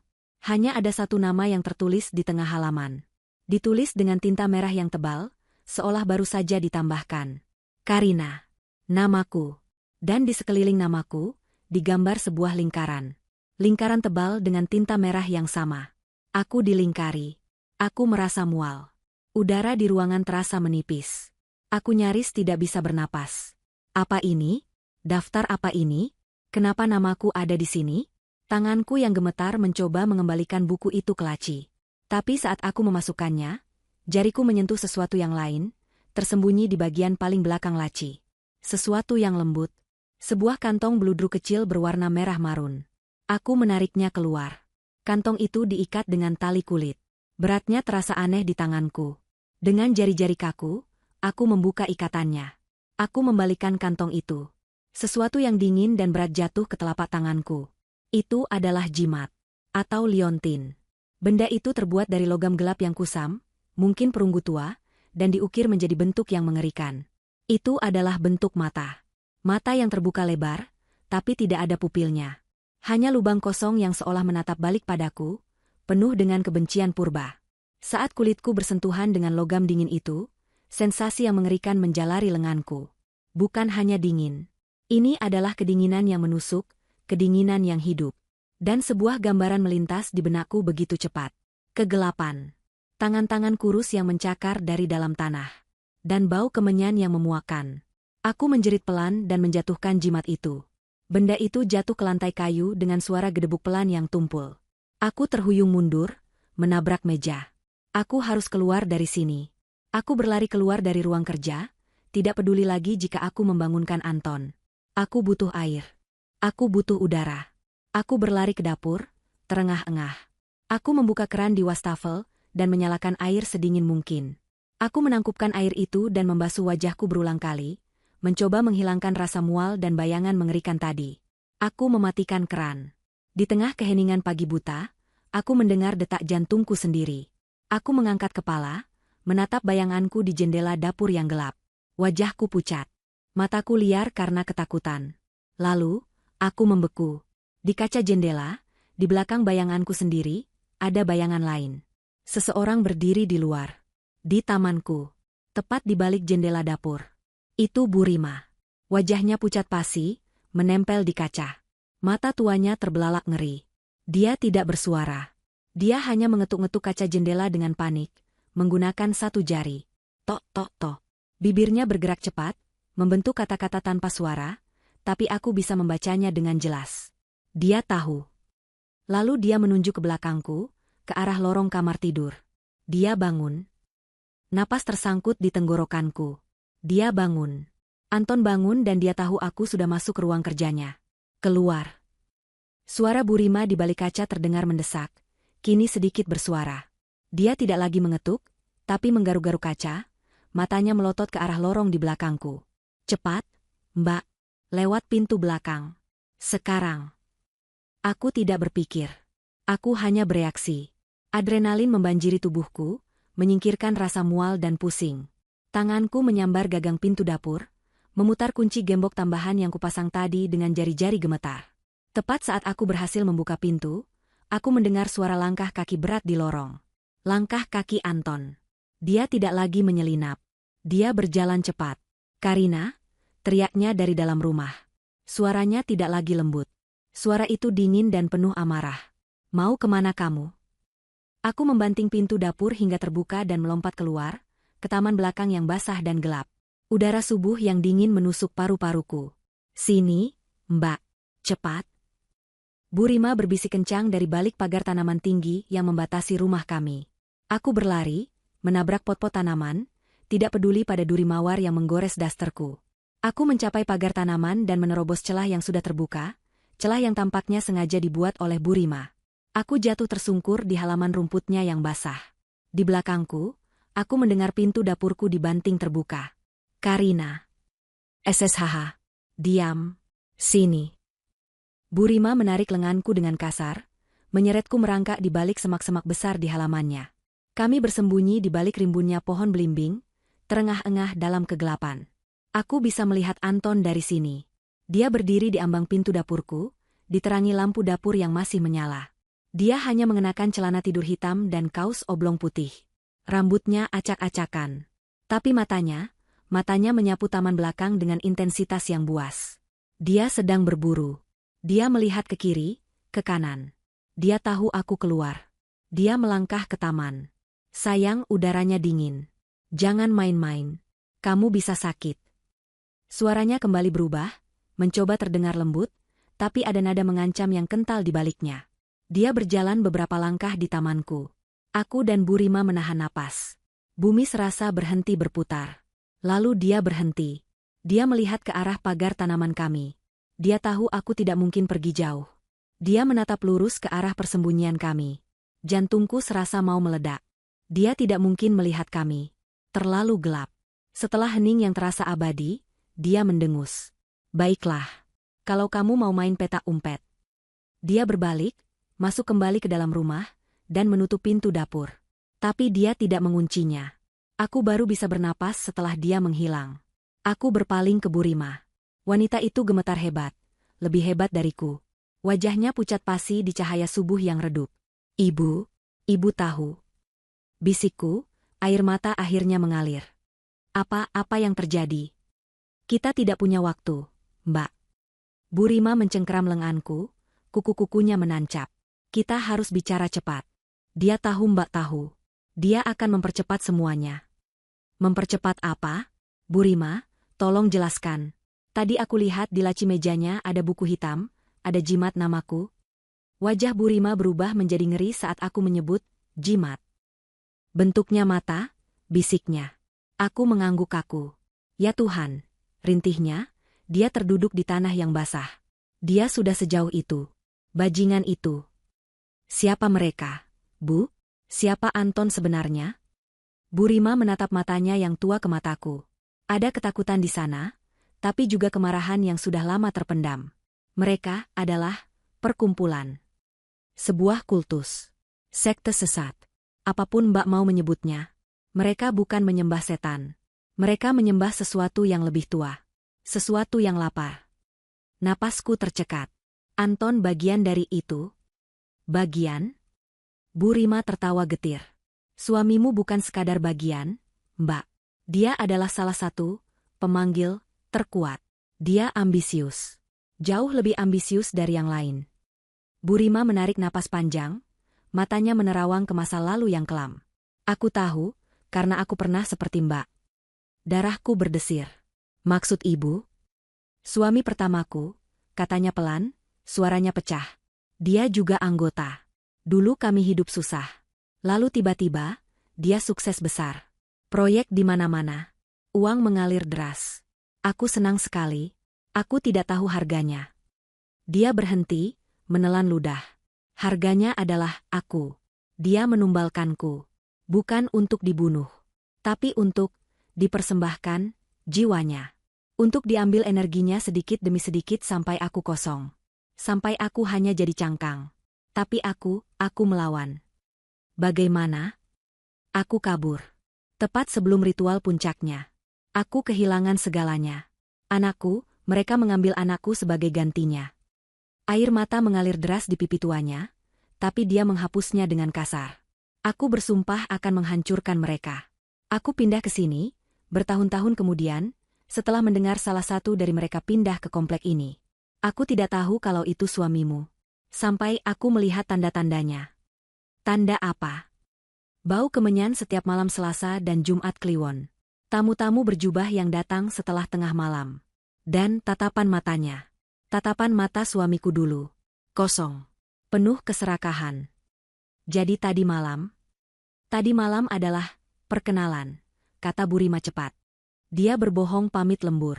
Hanya ada satu nama yang tertulis di tengah halaman. Ditulis dengan tinta merah yang tebal, seolah baru saja ditambahkan. Karina. Namaku. Dan di sekeliling namaku, digambar sebuah lingkaran. Lingkaran tebal dengan tinta merah yang sama. Aku dilingkari. Aku merasa mual. Udara di ruangan terasa menipis. Aku nyaris tidak bisa bernapas. Apa ini? Daftar apa ini? Kenapa namaku ada di sini? Tanganku yang gemetar mencoba mengembalikan buku itu ke laci. Tapi saat aku memasukkannya, jariku menyentuh sesuatu yang lain, tersembunyi di bagian paling belakang laci. Sesuatu yang lembut. Sebuah kantong beludru kecil berwarna merah marun. Aku menariknya keluar. Kantong itu diikat dengan tali kulit. Beratnya terasa aneh di tanganku. Dengan jari-jari kaku, aku membuka ikatannya. Aku membalikan kantong itu. Sesuatu yang dingin dan berat jatuh ke telapak tanganku. Itu adalah jimat. Atau liontin. Benda itu terbuat dari logam gelap yang kusam, mungkin perunggu tua, dan diukir menjadi bentuk yang mengerikan. Itu adalah bentuk mata. Mata yang terbuka lebar, tapi tidak ada pupilnya. Hanya lubang kosong yang seolah menatap balik padaku, penuh dengan kebencian purba. Saat kulitku bersentuhan dengan logam dingin itu, sensasi yang mengerikan menjalari lenganku. Bukan hanya dingin. Ini adalah kedinginan yang menusuk, kedinginan yang hidup. Dan sebuah gambaran melintas di benakku begitu cepat. Kegelapan. Tangan-tangan kurus yang mencakar dari dalam tanah. Dan bau kemenyan yang memuakan. Aku menjerit pelan dan menjatuhkan jimat itu. Benda itu jatuh ke lantai kayu dengan suara gedebuk pelan yang tumpul. Aku terhuyung mundur, menabrak meja. Aku harus keluar dari sini. Aku berlari keluar dari ruang kerja, tidak peduli lagi jika aku membangunkan Anton. Aku butuh air. Aku butuh udara. Aku berlari ke dapur, terengah-engah. Aku membuka keran di wastafel dan menyalakan air sedingin mungkin. Aku menangkupkan air itu dan membasuh wajahku berulang kali, mencoba menghilangkan rasa mual dan bayangan mengerikan tadi. Aku mematikan keran. Di tengah keheningan pagi buta, aku mendengar detak jantungku sendiri. Aku mengangkat kepala, menatap bayanganku di jendela dapur yang gelap. Wajahku pucat. Mataku liar karena ketakutan. Lalu, aku membeku. Di kaca jendela, di belakang bayanganku sendiri, ada bayangan lain. Seseorang berdiri di luar. Di tamanku. Tepat di balik jendela dapur. Itu Bu Rima. Wajahnya pucat pasi, menempel di kaca. Mata tuanya terbelalak ngeri. Dia tidak bersuara. Dia hanya mengetuk-ngetuk kaca jendela dengan panik, menggunakan satu jari. Tok, tok, tok. Bibirnya bergerak cepat, membentuk kata-kata tanpa suara, tapi aku bisa membacanya dengan jelas. Dia tahu. Lalu dia menunjuk ke belakangku, ke arah lorong kamar tidur. Dia bangun. Napas tersangkut di tenggorokanku. Dia bangun. Anton bangun dan dia tahu aku sudah masuk ke ruang kerjanya. Keluar. Suara Bu Rima di balik kaca terdengar mendesak, kini sedikit bersuara. Dia tidak lagi mengetuk, tapi menggaruk-garuk kaca, matanya melotot ke arah lorong di belakangku. Cepat, Mbak. Lewat pintu belakang. Sekarang. Aku tidak berpikir. Aku hanya bereaksi. Adrenalin membanjiri tubuhku, menyingkirkan rasa mual dan pusing. Tanganku menyambar gagang pintu dapur, memutar kunci gembok tambahan yang kupasang tadi dengan jari-jari gemetar. Tepat saat aku berhasil membuka pintu, aku mendengar suara langkah kaki berat di lorong. Langkah kaki Anton. Dia tidak lagi menyelinap. Dia berjalan cepat. Karina, teriaknya dari dalam rumah. Suaranya tidak lagi lembut. Suara itu dingin dan penuh amarah. Mau kemana kamu? Aku membanting pintu dapur hingga terbuka dan melompat keluar, ke taman belakang yang basah dan gelap. Udara subuh yang dingin menusuk paru-paruku. Sini, Mbak. Cepat. Bu Rima berbisik kencang dari balik pagar tanaman tinggi yang membatasi rumah kami. Aku berlari, menabrak pot-pot tanaman, tidak peduli pada duri mawar yang menggores dasterku. Aku mencapai pagar tanaman dan menerobos celah yang sudah terbuka, celah yang tampaknya sengaja dibuat oleh Bu Rima. Aku jatuh tersungkur di halaman rumputnya yang basah. Di belakangku, aku mendengar pintu dapurku dibanting terbuka. Karina. SSHH. Diam. Sini. Bu Rima menarik lenganku dengan kasar, menyeretku merangkak di balik semak-semak besar di halamannya. Kami bersembunyi di balik rimbunnya pohon belimbing, terengah-engah dalam kegelapan. Aku bisa melihat Anton dari sini. Dia berdiri di ambang pintu dapurku, diterangi lampu dapur yang masih menyala. Dia hanya mengenakan celana tidur hitam dan kaos oblong putih. Rambutnya acak-acakan. Tapi matanya menyapu taman belakang dengan intensitas yang buas. Dia sedang berburu. Dia melihat ke kiri, ke kanan. Dia tahu aku keluar. Dia melangkah ke taman. Sayang, udaranya dingin. Jangan main-main. Kamu bisa sakit. Suaranya kembali berubah, mencoba terdengar lembut, tapi ada nada mengancam yang kental di baliknya. Dia berjalan beberapa langkah di tamanku. Aku dan Bu Rima menahan napas. Bumi serasa berhenti berputar. Lalu dia berhenti. Dia melihat ke arah pagar tanaman kami. Dia tahu aku tidak mungkin pergi jauh. Dia menatap lurus ke arah persembunyian kami. Jantungku serasa mau meledak. Dia tidak mungkin melihat kami. Terlalu gelap. Setelah hening yang terasa abadi, dia mendengus. Baiklah. Kalau kamu mau main petak umpet. Dia berbalik, masuk kembali ke dalam rumah, dan menutup pintu dapur. Tapi dia tidak menguncinya. Aku baru bisa bernapas setelah dia menghilang. Aku berpaling ke Burima. Wanita itu gemetar hebat, lebih hebat dariku. Wajahnya pucat pasi di cahaya subuh yang redup. Ibu, ibu tahu. Bisikku, air mata akhirnya mengalir. Apa yang terjadi? Kita tidak punya waktu, Mbak. Burima mencengkeram lenganku, kuku-kukunya menancap. Kita harus bicara cepat. Dia tahu Mbak tahu. Dia akan mempercepat semuanya. Mempercepat apa? Burima, tolong jelaskan. Tadi aku lihat di laci mejanya ada buku hitam, ada jimat namaku. Wajah Burima berubah menjadi ngeri saat aku menyebut jimat. Bentuknya mata, bisiknya. Aku mengangguk kaku. Ya Tuhan, rintihnya, dia terduduk di tanah yang basah. Dia sudah sejauh itu. Bajingan itu. Siapa mereka, Bu? Siapa Anton sebenarnya? Burima menatap matanya yang tua ke mataku. Ada ketakutan di sana, tapi juga kemarahan yang sudah lama terpendam. Mereka adalah perkumpulan. Sebuah kultus. Sekte sesat. Apapun Mbak mau menyebutnya. Mereka bukan menyembah setan. Mereka menyembah sesuatu yang lebih tua. Sesuatu yang lapar. Napasku tercekat. Anton bagian dari itu? Bagian? Burima tertawa getir. Suamimu bukan sekadar bagian, Mbak. Dia adalah salah satu pemanggil terkuat. Dia ambisius. Jauh lebih ambisius dari yang lain. Burima menarik napas panjang, matanya menerawang ke masa lalu yang kelam. Aku tahu, karena aku pernah seperti Mbak. Darahku berdesir. Maksud ibu? Suami pertamaku, katanya pelan, suaranya pecah. Dia juga anggota. Dulu kami hidup susah. Lalu tiba-tiba, dia sukses besar. Proyek di mana-mana. Uang mengalir deras. Aku senang sekali. Aku tidak tahu harganya. Dia berhenti, menelan ludah. Harganya adalah aku. Dia menumbalkanku. Bukan untuk dibunuh. Tapi untuk dipersembahkan jiwanya. Untuk diambil energinya sedikit demi sedikit sampai aku kosong. Sampai aku hanya jadi cangkang. Tapi aku melawan. Bagaimana? Aku kabur. Tepat sebelum ritual puncaknya. Aku kehilangan segalanya. Anakku, mereka mengambil anakku sebagai gantinya. Air mata mengalir deras di pipi tuanya, tapi dia menghapusnya dengan kasar. Aku bersumpah akan menghancurkan mereka. Aku pindah ke sini, bertahun-tahun kemudian, setelah mendengar salah satu dari mereka pindah ke komplek ini. Aku tidak tahu kalau itu suamimu. Sampai aku melihat tanda-tandanya. Tanda apa? Bau kemenyan setiap malam Selasa dan Jumat Kliwon. Tamu-tamu berjubah yang datang setelah tengah malam. Dan tatapan matanya. Tatapan mata suamiku dulu. Kosong. Penuh keserakahan. Jadi tadi malam? Tadi malam adalah perkenalan, kata Burima cepat. Dia berbohong pamit lembur.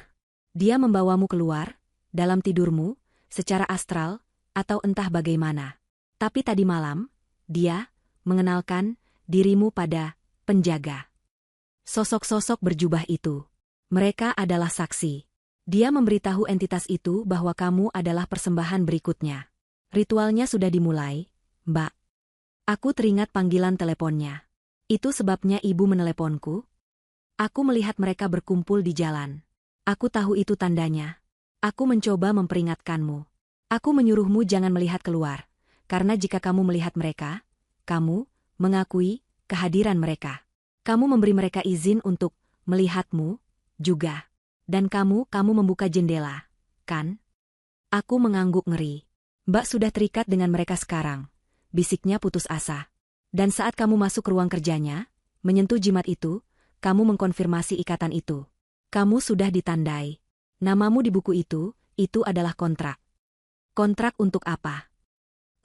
Dia membawamu keluar, dalam tidurmu, secara astral, atau entah bagaimana. Tapi tadi malam, dia mengenalkan dirimu pada penjaga. Sosok-sosok berjubah itu. Mereka adalah saksi. Dia memberitahu entitas itu bahwa kamu adalah persembahan berikutnya. Ritualnya sudah dimulai, Mbak. Aku teringat panggilan teleponnya. Itu sebabnya ibu meneleponku. Aku melihat mereka berkumpul di jalan. Aku tahu itu tandanya. Aku mencoba memperingatkanmu. Aku menyuruhmu jangan melihat keluar, karena jika kamu melihat mereka, kamu mengakui kehadiran mereka. Kamu memberi mereka izin untuk melihatmu juga. Dan kamu membuka jendela, kan? Aku mengangguk ngeri. Mbak sudah terikat dengan mereka sekarang. Bisiknya putus asa. Dan saat kamu masuk ke ruang kerjanya, menyentuh jimat itu, kamu mengkonfirmasi ikatan itu. Kamu sudah ditandai. Namamu di buku itu adalah kontrak. Kontrak untuk apa?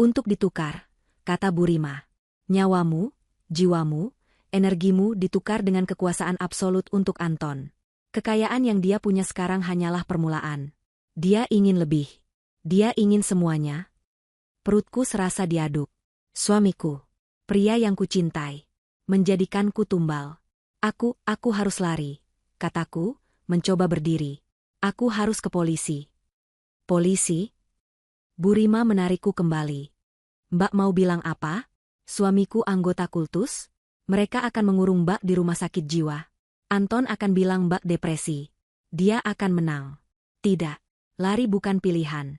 Untuk ditukar, kata Burima. Nyawamu, jiwamu, energimu ditukar dengan kekuasaan absolut untuk Anton. Kekayaan yang dia punya sekarang hanyalah permulaan. Dia ingin lebih. Dia ingin semuanya. Perutku serasa diaduk. Suamiku, pria yang kucintai, menjadikanku tumbal. Aku harus lari, kataku, mencoba berdiri. Aku harus ke polisi. Polisi? Burima menarikku kembali. Mbak mau bilang apa? Suamiku anggota kultus? Mereka akan mengurung Mbak di rumah sakit jiwa. Anton akan bilang Mbak depresi. Dia akan menang. Tidak, lari bukan pilihan.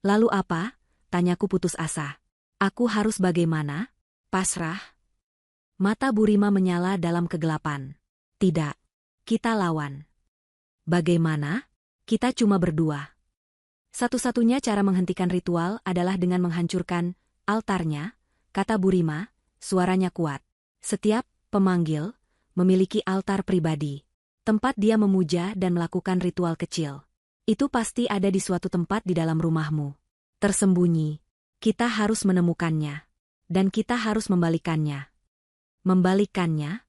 Lalu apa? Tanyaku putus asa. Aku harus bagaimana? Pasrah? Mata Burima menyala dalam kegelapan. Tidak, kita lawan. Bagaimana? Kita cuma berdua. Satu-satunya cara menghentikan ritual adalah dengan menghancurkan altarnya, kata Burima, suaranya kuat. Setiap pemanggil memiliki altar pribadi. Tempat dia memuja dan melakukan ritual kecil. Itu pasti ada di suatu tempat di dalam rumahmu. Tersembunyi. Kita harus menemukannya. Dan kita harus membalikannya. Membalikannya?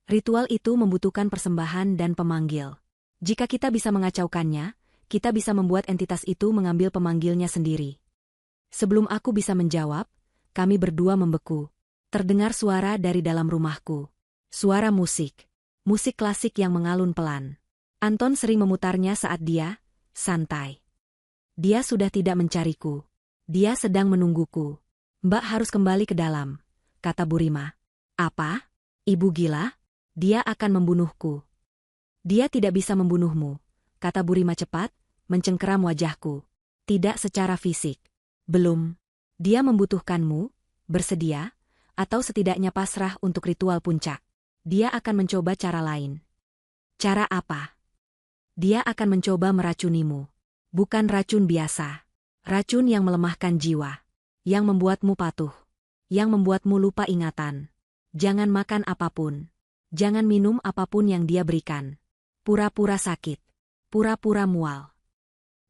Ritual itu membutuhkan persembahan dan pemanggil. Jika kita bisa mengacaukannya, kita bisa membuat entitas itu mengambil pemanggilnya sendiri. Sebelum aku bisa menjawab, kami berdua membeku. Terdengar suara dari dalam rumahku. Suara musik. Musik klasik yang mengalun pelan. Anton sering memutarnya saat dia santai. Dia sudah tidak mencariku. Dia sedang menungguku. Mbak harus kembali ke dalam, kata Burima. Apa? Ibu gila? Dia akan membunuhku. Dia tidak bisa membunuhmu, kata Burima cepat, mencengkeram wajahku. Tidak secara fisik. Belum. Dia membutuhkanmu, bersedia, atau setidaknya pasrah untuk ritual puncak. Dia akan mencoba cara lain. Cara apa? Dia akan mencoba meracunimu. Bukan racun biasa. Racun yang melemahkan jiwa. Yang membuatmu patuh. Yang membuatmu lupa ingatan. Jangan makan apapun. Jangan minum apapun yang dia berikan. Pura-pura sakit. Pura-pura mual.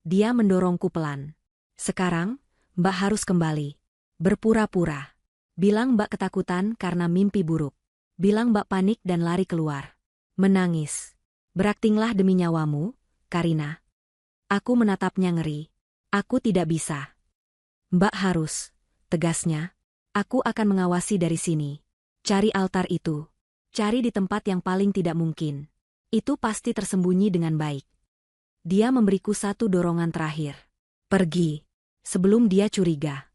Dia mendorongku pelan. Sekarang, Mbak harus kembali. Berpura-pura. Bilang Mbak ketakutan karena mimpi buruk. Bilang Mbak panik dan lari keluar. Menangis. Beraktinglah demi nyawamu, Karina. Aku menatapnya ngeri. Aku tidak bisa. Mbak harus, tegasnya. Aku akan mengawasi dari sini. Cari altar itu. Cari di tempat yang paling tidak mungkin. Itu pasti tersembunyi dengan baik. Dia memberiku satu dorongan terakhir. Pergi. Sebelum dia curiga.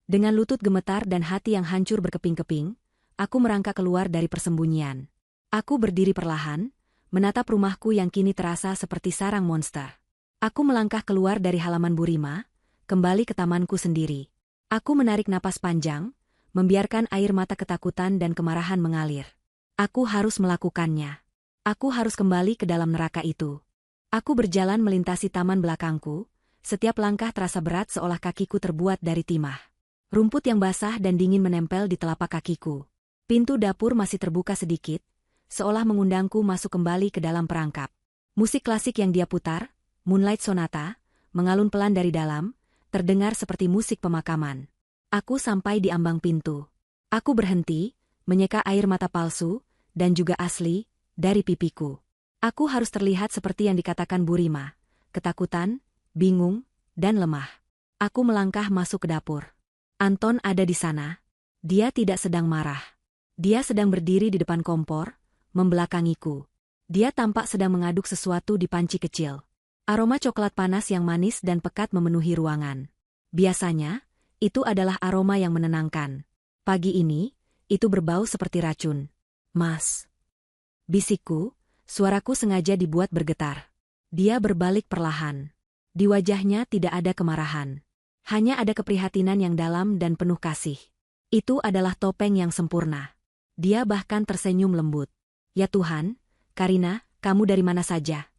Dengan lutut gemetar dan hati yang hancur berkeping-keping, aku merangkak keluar dari persembunyian. Aku berdiri perlahan, menatap rumahku yang kini terasa seperti sarang monster. Aku melangkah keluar dari halaman Burima, kembali ke tamanku sendiri. Aku menarik napas panjang, membiarkan air mata ketakutan dan kemarahan mengalir. Aku harus melakukannya. Aku harus kembali ke dalam neraka itu. Aku berjalan melintasi taman belakangku, setiap langkah terasa berat seolah kakiku terbuat dari timah. Rumput yang basah dan dingin menempel di telapak kakiku. Pintu dapur masih terbuka sedikit, seolah mengundangku masuk kembali ke dalam perangkap. Musik klasik yang dia putar, Moonlight Sonata, mengalun pelan dari dalam, terdengar seperti musik pemakaman. Aku sampai di ambang pintu. Aku berhenti, menyeka air mata palsu, dan juga asli, dari pipiku. Aku harus terlihat seperti yang dikatakan Burima, ketakutan, bingung, dan lemah. Aku melangkah masuk ke dapur. Anton ada di sana. Dia tidak sedang marah. Dia sedang berdiri di depan kompor, membelakangiku. Dia tampak sedang mengaduk sesuatu di panci kecil. Aroma coklat panas yang manis dan pekat memenuhi ruangan. Biasanya, itu adalah aroma yang menenangkan. Pagi ini, itu berbau seperti racun. Mas. Bisikku, suaraku sengaja dibuat bergetar. Dia berbalik perlahan. Di wajahnya tidak ada kemarahan. Hanya ada keprihatinan yang dalam dan penuh kasih. Itu adalah topeng yang sempurna. Dia bahkan tersenyum lembut. Ya Tuhan, Karina, kamu dari mana saja?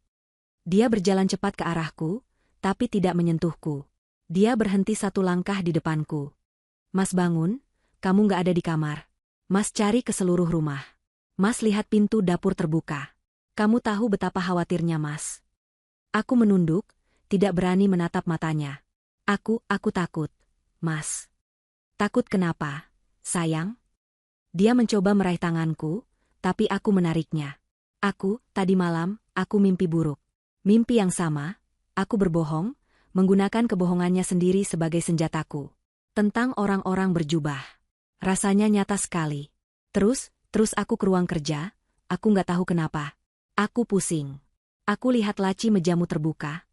Dia berjalan cepat ke arahku, tapi tidak menyentuhku. Dia berhenti satu langkah di depanku. Mas bangun, kamu nggak ada di kamar. Mas cari ke seluruh rumah. Mas lihat pintu dapur terbuka. Kamu tahu betapa khawatirnya Mas. Aku menunduk, tidak berani menatap matanya. Aku takut, Mas. Takut kenapa, sayang? Dia mencoba meraih tanganku, tapi aku menariknya. Tadi malam, aku mimpi buruk. Mimpi yang sama, aku berbohong, menggunakan kebohongannya sendiri sebagai senjataku. Tentang orang-orang berjubah. Rasanya nyata sekali. Terus aku ke ruang kerja, aku nggak tahu kenapa. Aku pusing. Aku lihat laci mejamu terbuka.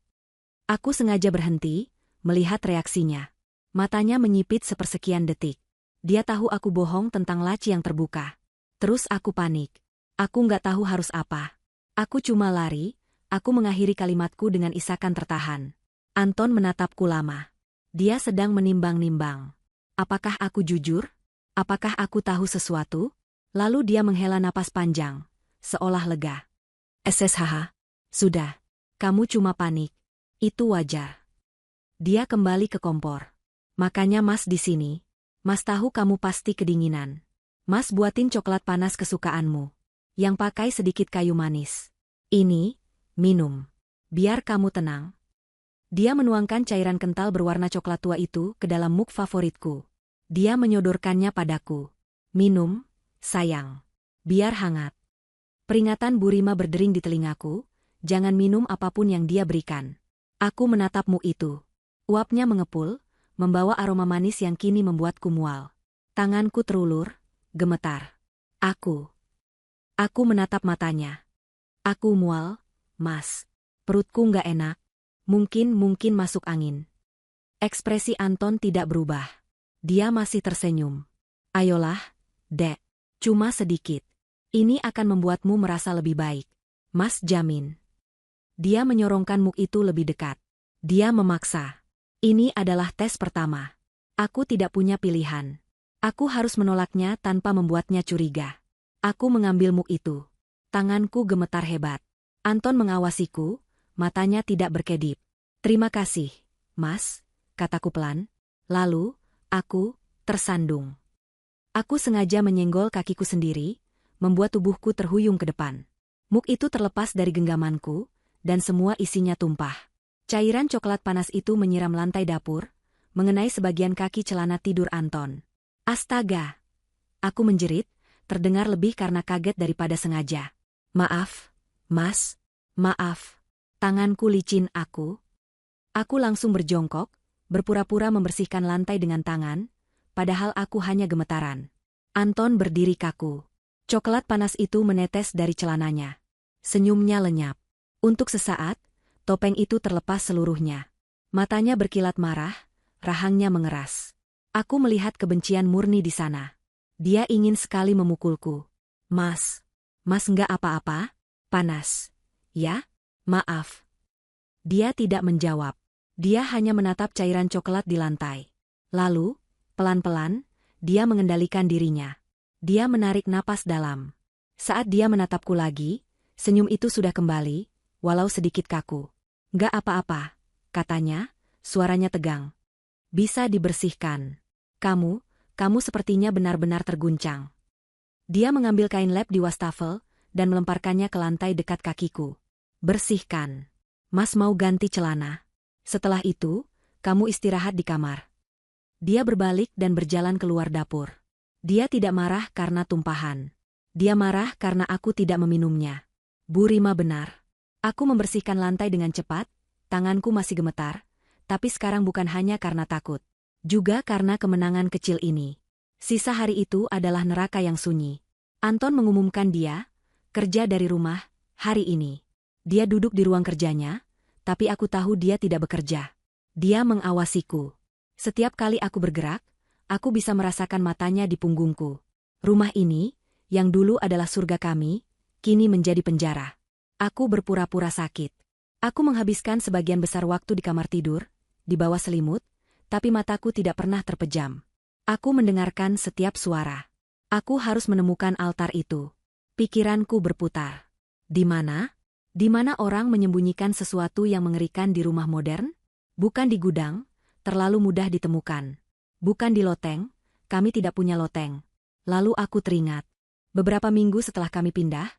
Aku sengaja berhenti, melihat reaksinya. Matanya menyipit sepersekian detik. Dia tahu aku bohong tentang laci yang terbuka. Terus aku panik. Aku nggak tahu harus apa. Aku cuma lari, Aku mengakhiri kalimatku dengan isakan tertahan. Anton menatapku lama. Dia sedang menimbang-nimbang. Apakah aku jujur? Apakah aku tahu sesuatu? Lalu dia menghela napas panjang, seolah lega. SSHH. Sudah. Kamu cuma panik. Itu wajar. Dia kembali ke kompor. Makanya Mas di sini. Mas tahu kamu pasti kedinginan. Mas buatin coklat panas kesukaanmu. Yang pakai sedikit kayu manis. Ini, minum. Biar kamu tenang. Dia menuangkan cairan kental berwarna coklat tua itu ke dalam mug favoritku. Dia menyodorkannya padaku. Minum, sayang. Biar hangat. Peringatan Bu Rima berdering di telingaku, jangan minum apapun yang dia berikan. Aku menatap mug itu. Uapnya mengepul, membawa aroma manis yang kini membuatku mual. Tanganku terulur, gemetar. Aku menatap matanya. Aku mual, Mas. Perutku nggak enak. Mungkin masuk angin. Ekspresi Anton tidak berubah. Dia masih tersenyum. Ayolah, Dek. Cuma sedikit. Ini akan membuatmu merasa lebih baik. Mas jamin. Dia menyorongkan mug itu lebih dekat. Dia memaksa. Ini adalah tes pertama. Aku tidak punya pilihan. Aku harus menolaknya tanpa membuatnya curiga. Aku mengambil mug itu. Tanganku gemetar hebat. Anton mengawasiku, matanya tidak berkedip. Terima kasih, Mas, kataku pelan. Lalu, aku tersandung. Aku sengaja menyenggol kakiku sendiri, membuat tubuhku terhuyung ke depan. Mug itu terlepas dari genggamanku, dan semua isinya tumpah. Cairan coklat panas itu menyiram lantai dapur, mengenai sebagian kaki celana tidur Anton. Astaga! Aku menjerit, terdengar lebih karena kaget daripada sengaja. Maaf, Mas, maaf. Tanganku licin aku. Aku langsung berjongkok, berpura-pura membersihkan lantai dengan tangan, padahal aku hanya gemetaran. Anton berdiri kaku. Coklat panas itu menetes dari celananya. Senyumnya lenyap. Untuk sesaat, topeng itu terlepas seluruhnya. Matanya berkilat marah, rahangnya mengeras. Aku melihat kebencian murni di sana. Dia ingin sekali memukulku. Mas nggak apa-apa? Panas. Ya? Maaf. Dia tidak menjawab. Dia hanya menatap cairan coklat di lantai. Lalu, pelan-pelan, dia mengendalikan dirinya. Dia menarik napas dalam. Saat dia menatapku lagi, senyum itu sudah kembali, walau sedikit kaku. Nggak apa-apa, katanya, suaranya tegang. Bisa dibersihkan. Kamu sepertinya benar-benar terguncang. Dia mengambil kain lap di wastafel dan melemparkannya ke lantai dekat kakiku. Bersihkan. Mas mau ganti celana. Setelah itu, kamu istirahat di kamar. Dia berbalik dan berjalan keluar dapur. Dia tidak marah karena tumpahan. Dia marah karena aku tidak meminumnya. Bu Rima benar. Aku membersihkan lantai dengan cepat, tanganku masih gemetar, tapi sekarang bukan hanya karena takut. Juga karena kemenangan kecil ini. Sisa hari itu adalah neraka yang sunyi. Anton mengumumkan dia kerja dari rumah hari ini. Dia duduk di ruang kerjanya, tapi aku tahu dia tidak bekerja. Dia mengawasiku. Setiap kali aku bergerak, aku bisa merasakan matanya di punggungku. Rumah ini, yang dulu adalah surga kami, kini menjadi penjara. Aku berpura-pura sakit. Aku menghabiskan sebagian besar waktu di kamar tidur, di bawah selimut, tapi mataku tidak pernah terpejam. Aku mendengarkan setiap suara. Aku harus menemukan altar itu. Pikiranku berputar. Di mana? Di mana orang menyembunyikan sesuatu yang mengerikan di rumah modern? Bukan di gudang, terlalu mudah ditemukan. Bukan di loteng, kami tidak punya loteng. Lalu aku teringat. Beberapa minggu setelah kami pindah,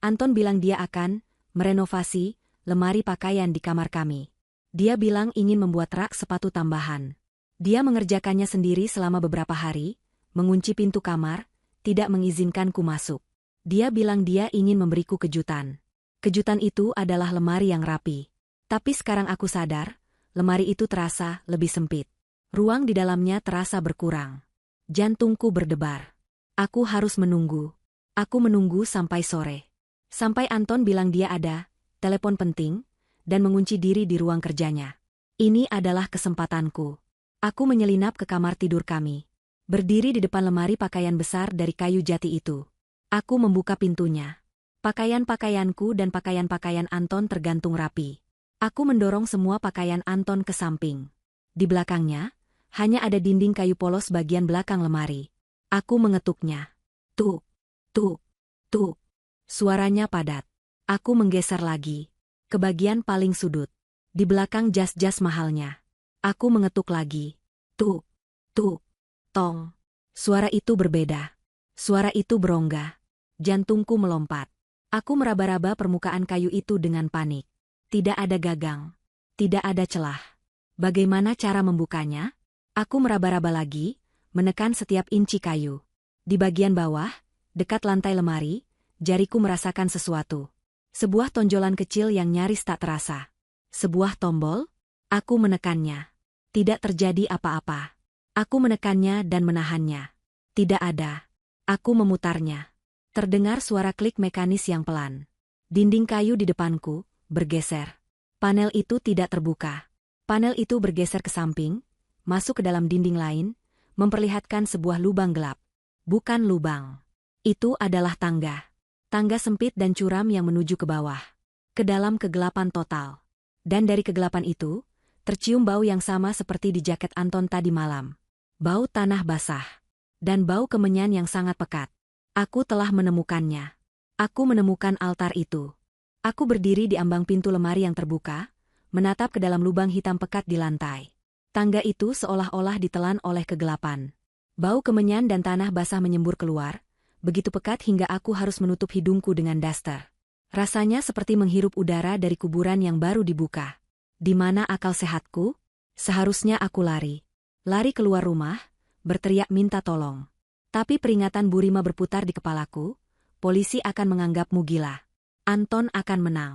Anton bilang dia akan merenovasi lemari pakaian di kamar kami. Dia bilang ingin membuat rak sepatu tambahan. Dia mengerjakannya sendiri selama beberapa hari, mengunci pintu kamar, tidak mengizinkanku masuk. Dia bilang dia ingin memberiku kejutan. Kejutan itu adalah lemari yang rapi. Tapi sekarang aku sadar, lemari itu terasa lebih sempit. Ruang di dalamnya terasa berkurang. Jantungku berdebar. Aku harus menunggu. Aku menunggu sampai sore. Sampai Anton bilang dia ada telepon penting, dan mengunci diri di ruang kerjanya. Ini adalah kesempatanku. Aku menyelinap ke kamar tidur kami. Berdiri di depan lemari pakaian besar dari kayu jati itu. Aku membuka pintunya. Pakaian-pakaianku dan pakaian-pakaian Anton tergantung rapi. Aku mendorong semua pakaian Anton ke samping. Di belakangnya, hanya ada dinding kayu polos bagian belakang lemari. Aku mengetuknya. Tuk, tuk, tuk. Suaranya padat. Aku menggeser lagi. Ke bagian paling sudut. Di belakang jas-jas mahalnya. Aku mengetuk lagi. Tuk, tuk, tong. Suara itu berbeda. Suara itu berongga. Jantungku melompat. Aku meraba-raba permukaan kayu itu dengan panik. Tidak ada gagang. Tidak ada celah. Bagaimana cara membukanya? Aku meraba-raba lagi, menekan setiap inci kayu. Di bagian bawah, dekat lantai lemari, jariku merasakan sesuatu. Sebuah tonjolan kecil yang nyaris tak terasa. Sebuah tombol? Aku menekannya. Tidak terjadi apa-apa. Aku menekannya dan menahannya. Tidak ada. Aku memutarnya. Terdengar suara klik mekanis yang pelan. Dinding kayu di depanku bergeser. Panel itu tidak terbuka. Panel itu bergeser ke samping, masuk ke dalam dinding lain, memperlihatkan sebuah lubang gelap. Bukan lubang. Itu adalah tangga. Tangga sempit dan curam yang menuju ke bawah. Ke dalam kegelapan total. Dan dari kegelapan itu, tercium bau yang sama seperti di jaket Anton tadi malam. Bau tanah basah. Dan bau kemenyan yang sangat pekat. Aku telah menemukannya. Aku menemukan altar itu. Aku berdiri di ambang pintu lemari yang terbuka, menatap ke dalam lubang hitam pekat di lantai. Tangga itu seolah-olah ditelan oleh kegelapan. Bau kemenyan dan tanah basah menyembur keluar, begitu pekat hingga aku harus menutup hidungku dengan daster. Rasanya seperti menghirup udara dari kuburan yang baru dibuka. Di mana akal sehatku? Seharusnya aku lari. Lari keluar rumah, berteriak minta tolong. Tapi peringatan Bu Rima berputar di kepalaku, polisi akan menganggapmu gila. Anton akan menang.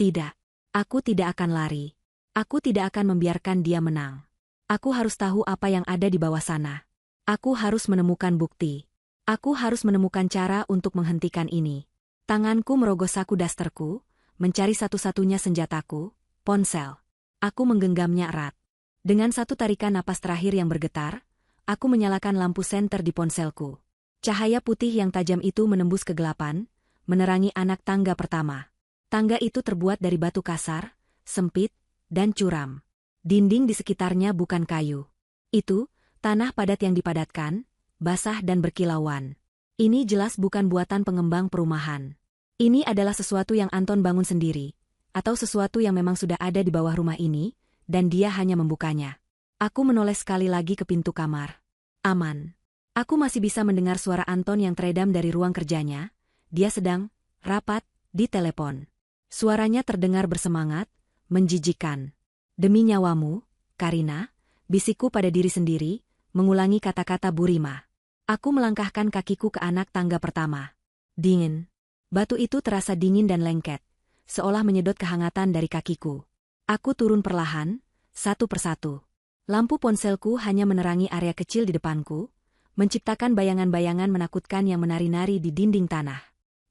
Tidak. Aku tidak akan lari. Aku tidak akan membiarkan dia menang. Aku harus tahu apa yang ada di bawah sana. Aku harus menemukan bukti. Aku harus menemukan cara untuk menghentikan ini. Tanganku merogoh saku dasterku, mencari satu-satunya senjataku, ponsel. Aku menggenggamnya erat. Dengan satu tarikan napas terakhir yang bergetar, aku menyalakan lampu senter di ponselku. Cahaya putih yang tajam itu menembus kegelapan, menerangi anak tangga pertama. Tangga itu terbuat dari batu kasar, sempit, dan curam. Dinding di sekitarnya bukan kayu. Itu, tanah padat yang dipadatkan, basah dan berkilauan. Ini jelas bukan buatan pengembang perumahan. Ini adalah sesuatu yang Anton bangun sendiri, atau sesuatu yang memang sudah ada di bawah rumah ini, dan dia hanya membukanya. Aku menoleh sekali lagi ke pintu kamar. Aman. Aku masih bisa mendengar suara Anton yang teredam dari ruang kerjanya. Dia sedang rapat di telepon. Suaranya terdengar bersemangat, menjijikan. Demi nyawamu, Karina, bisikku pada diri sendiri, mengulangi kata-kata Bu Rima. Aku melangkahkan kakiku ke anak tangga pertama. Dingin. Batu itu terasa dingin dan lengket, seolah menyedot kehangatan dari kakiku. Aku turun perlahan, satu persatu. Lampu ponselku hanya menerangi area kecil di depanku, menciptakan bayangan-bayangan menakutkan yang menari-nari di dinding tanah.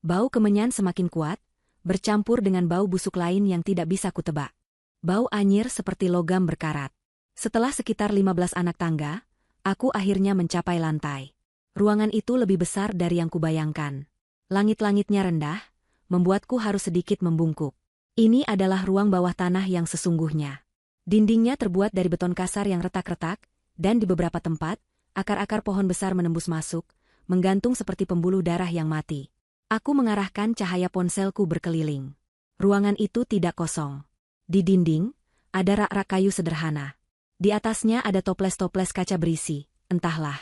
Bau kemenyan semakin kuat, bercampur dengan bau busuk lain yang tidak bisa kutebak. Bau anyir seperti logam berkarat. Setelah sekitar 15 anak tangga, aku akhirnya mencapai lantai. Ruangan itu lebih besar dari yang kubayangkan. Langit-langitnya rendah, membuatku harus sedikit membungkuk. Ini adalah ruang bawah tanah yang sesungguhnya. Dindingnya terbuat dari beton kasar yang retak-retak, dan di beberapa tempat, akar-akar pohon besar menembus masuk, menggantung seperti pembuluh darah yang mati. Aku mengarahkan cahaya ponselku berkeliling. Ruangan itu tidak kosong. Di dinding, ada rak-rak kayu sederhana. Di atasnya ada toples-toples kaca berisi, entahlah,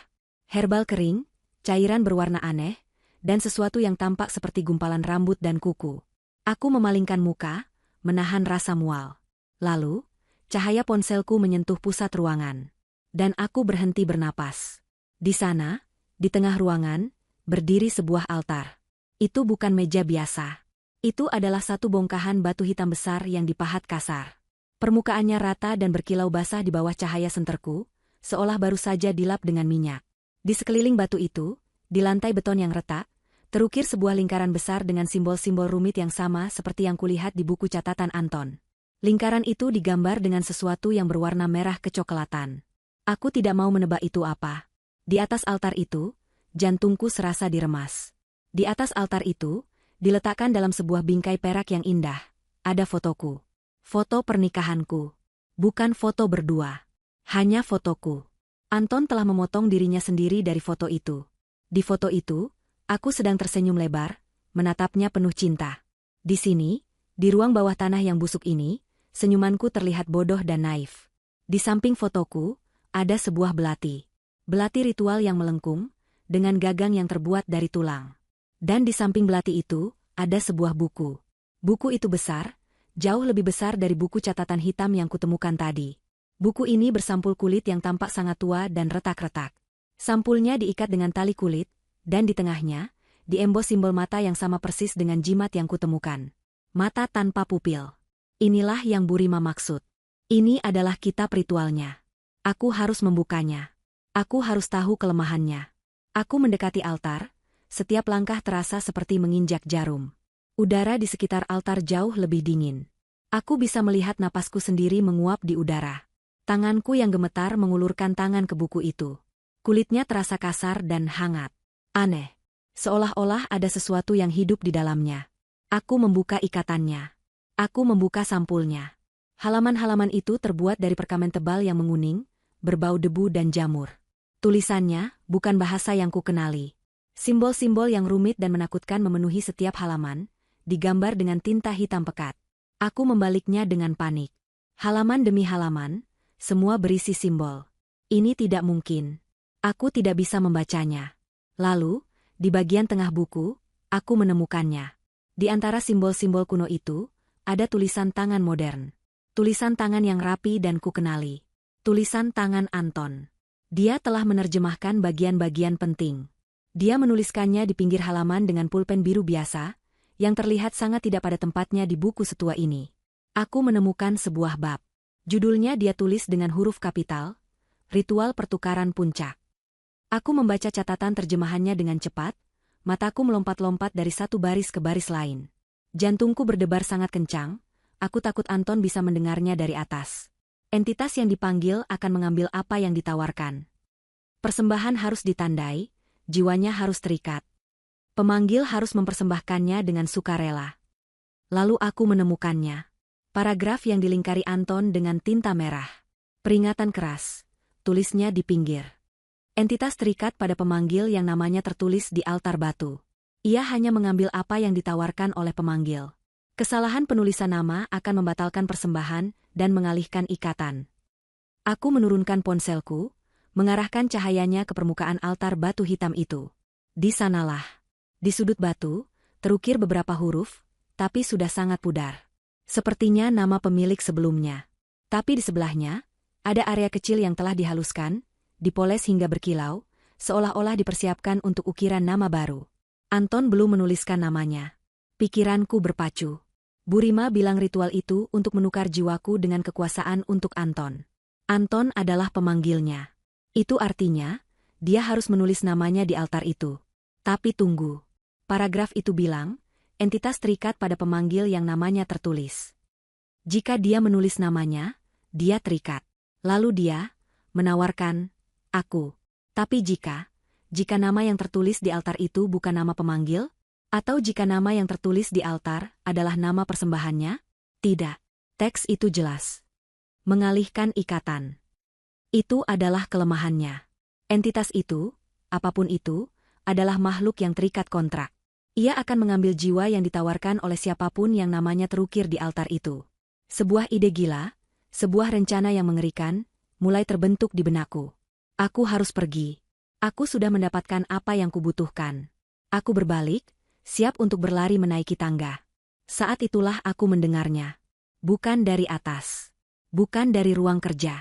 herbal kering, cairan berwarna aneh, dan sesuatu yang tampak seperti gumpalan rambut dan kuku. Aku memalingkan muka, menahan rasa mual. Lalu, cahaya ponselku menyentuh pusat ruangan. Dan aku berhenti bernapas. Di sana, di tengah ruangan, berdiri sebuah altar. Itu bukan meja biasa. Itu adalah satu bongkahan batu hitam besar yang dipahat kasar. Permukaannya rata dan berkilau basah di bawah cahaya senterku, seolah baru saja dilap dengan minyak. Di sekeliling batu itu, di lantai beton yang retak, terukir sebuah lingkaran besar dengan simbol-simbol rumit yang sama seperti yang kulihat di buku catatan Anton. Lingkaran itu digambar dengan sesuatu yang berwarna merah kecoklatan. Aku tidak mau menebak itu apa. Di atas altar itu, jantungku serasa diremas. Di atas altar itu, Diletakkan dalam sebuah bingkai perak yang indah, ada fotoku. Foto pernikahanku. Bukan foto berdua. Hanya fotoku. Anton telah memotong dirinya sendiri dari foto itu. Di foto itu, aku sedang tersenyum lebar, menatapnya penuh cinta. Di sini, di ruang bawah tanah yang busuk ini, senyumanku terlihat bodoh dan naif. Di samping fotoku, ada sebuah belati. Belati ritual yang melengkung, dengan gagang yang terbuat dari tulang. Dan di samping belati itu, ada sebuah buku. Buku itu besar, jauh lebih besar dari buku catatan hitam yang kutemukan tadi. Buku ini bersampul kulit yang tampak sangat tua dan retak-retak. Sampulnya diikat dengan tali kulit, dan di tengahnya, diembos simbol mata yang sama persis dengan jimat yang kutemukan. Mata tanpa pupil. Inilah yang Burima maksud. Ini adalah kitab ritualnya. Aku harus membukanya. Aku harus tahu kelemahannya. Aku mendekati altar, setiap langkah terasa seperti menginjak jarum. Udara di sekitar altar jauh lebih dingin. Aku bisa melihat napasku sendiri menguap di udara. Tanganku yang gemetar mengulurkan tangan ke buku itu. Kulitnya terasa kasar dan hangat. Aneh. Seolah-olah ada sesuatu yang hidup di dalamnya. Aku membuka ikatannya. Aku membuka sampulnya. Halaman-halaman itu terbuat dari perkamen tebal yang menguning, berbau debu dan jamur. Tulisannya bukan bahasa yang kukenali. Simbol-simbol yang rumit dan menakutkan memenuhi setiap halaman, digambar dengan tinta hitam pekat. Aku membaliknya dengan panik. Halaman demi halaman, semua berisi simbol. Ini tidak mungkin. Aku tidak bisa membacanya. Lalu, di bagian tengah buku, aku menemukannya. Di antara simbol-simbol kuno itu, ada tulisan tangan modern. Tulisan tangan yang rapi dan kukenali. Tulisan tangan Anton. Dia telah menerjemahkan bagian-bagian penting. Dia menuliskannya di pinggir halaman dengan pulpen biru biasa, yang terlihat sangat tidak pada tempatnya di buku setua ini. Aku menemukan sebuah bab. Judulnya dia tulis dengan huruf kapital, Ritual Pertukaran Puncak. Aku membaca catatan terjemahannya dengan cepat, mataku melompat-lompat dari satu baris ke baris lain. Jantungku berdebar sangat kencang, aku takut Anton bisa mendengarnya dari atas. Entitas yang dipanggil akan mengambil apa yang ditawarkan. Persembahan harus ditandai, jiwanya harus terikat. Pemanggil harus mempersembahkannya dengan sukarela. Lalu aku menemukannya. Paragraf yang dilingkari Anton dengan tinta merah. Peringatan keras. Tulisnya di pinggir. Entitas terikat pada pemanggil yang namanya tertulis di altar batu. Ia hanya mengambil apa yang ditawarkan oleh pemanggil. Kesalahan penulisan nama akan membatalkan persembahan dan mengalihkan ikatan. Aku menurunkan ponselku, mengarahkan cahayanya ke permukaan altar batu hitam itu. Di sanalah. Di sudut batu, terukir beberapa huruf, tapi sudah sangat pudar. Sepertinya nama pemilik sebelumnya. Tapi di sebelahnya, ada area kecil yang telah dihaluskan, dipoles hingga berkilau, seolah-olah dipersiapkan untuk ukiran nama baru. Anton belum menuliskan namanya. Pikiranku berpacu. Burima bilang ritual itu untuk menukar jiwaku dengan kekuasaan untuk Anton. Anton adalah pemanggilnya. Itu artinya, dia harus menulis namanya di altar itu. Tapi tunggu. Paragraf itu bilang, entitas terikat pada pemanggil yang namanya tertulis. Jika dia menulis namanya, dia terikat. Lalu dia menawarkan aku. Tapi jika nama yang tertulis di altar itu bukan nama pemanggil, atau jika nama yang tertulis di altar adalah nama persembahannya? Tidak. Teks itu jelas. Mengalihkan ikatan. Itu adalah kelemahannya. Entitas itu, apapun itu, adalah makhluk yang terikat kontrak. Ia akan mengambil jiwa yang ditawarkan oleh siapapun yang namanya terukir di altar itu. Sebuah ide gila, sebuah rencana yang mengerikan, mulai terbentuk di benakku. Aku harus pergi. Aku sudah mendapatkan apa yang kubutuhkan. Aku berbalik, siap untuk berlari menaiki tangga. Saat itulah aku mendengarnya. Bukan dari atas. Bukan dari ruang kerja.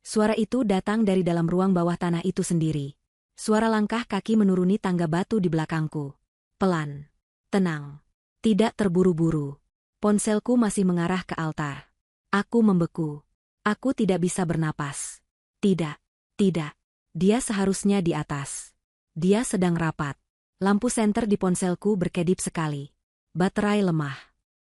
Suara itu datang dari dalam ruang bawah tanah itu sendiri. Suara langkah kaki menuruni tangga batu di belakangku. Pelan. Tenang. Tidak terburu-buru. Ponselku masih mengarah ke altar. Aku membeku. Aku tidak bisa bernapas. Tidak. Tidak. Dia seharusnya di atas. Dia sedang rapat. Lampu senter di ponselku berkedip sekali. Baterai lemah.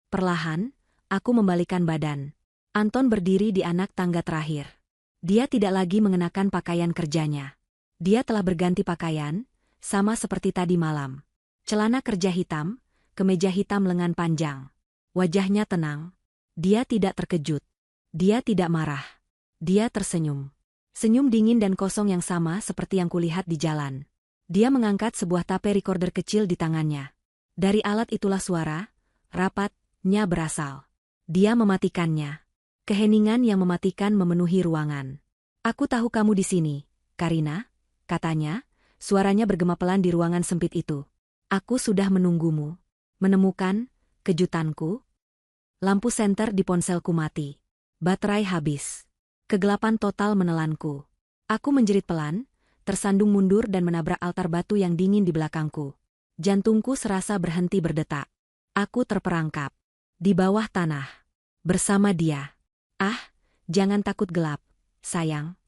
Perlahan, aku membalikan badan. Anton berdiri di anak tangga terakhir. Dia tidak lagi mengenakan pakaian kerjanya. Dia telah berganti pakaian, sama seperti tadi malam. Celana kerja hitam, kemeja hitam lengan panjang. Wajahnya tenang. Dia tidak terkejut. Dia tidak marah. Dia tersenyum. Senyum dingin dan kosong yang sama seperti yang kulihat di jalan. Dia mengangkat sebuah tape recorder kecil di tangannya. Dari alat itulah suara, rapatnya berasal. Dia mematikannya. Keheningan yang mematikan memenuhi ruangan. "Aku tahu kamu di sini, Karina," katanya, suaranya bergema pelan di ruangan sempit itu. "Aku sudah menunggumu." Menemukan kejutanku? Lampu senter di ponselku mati. Baterai habis. Kegelapan total menelanku. Aku menjerit pelan, tersandung mundur dan menabrak altar batu yang dingin di belakangku. Jantungku serasa berhenti berdetak. Aku terperangkap. Di bawah tanah. Bersama dia. "Ah, jangan takut gelap, sayang."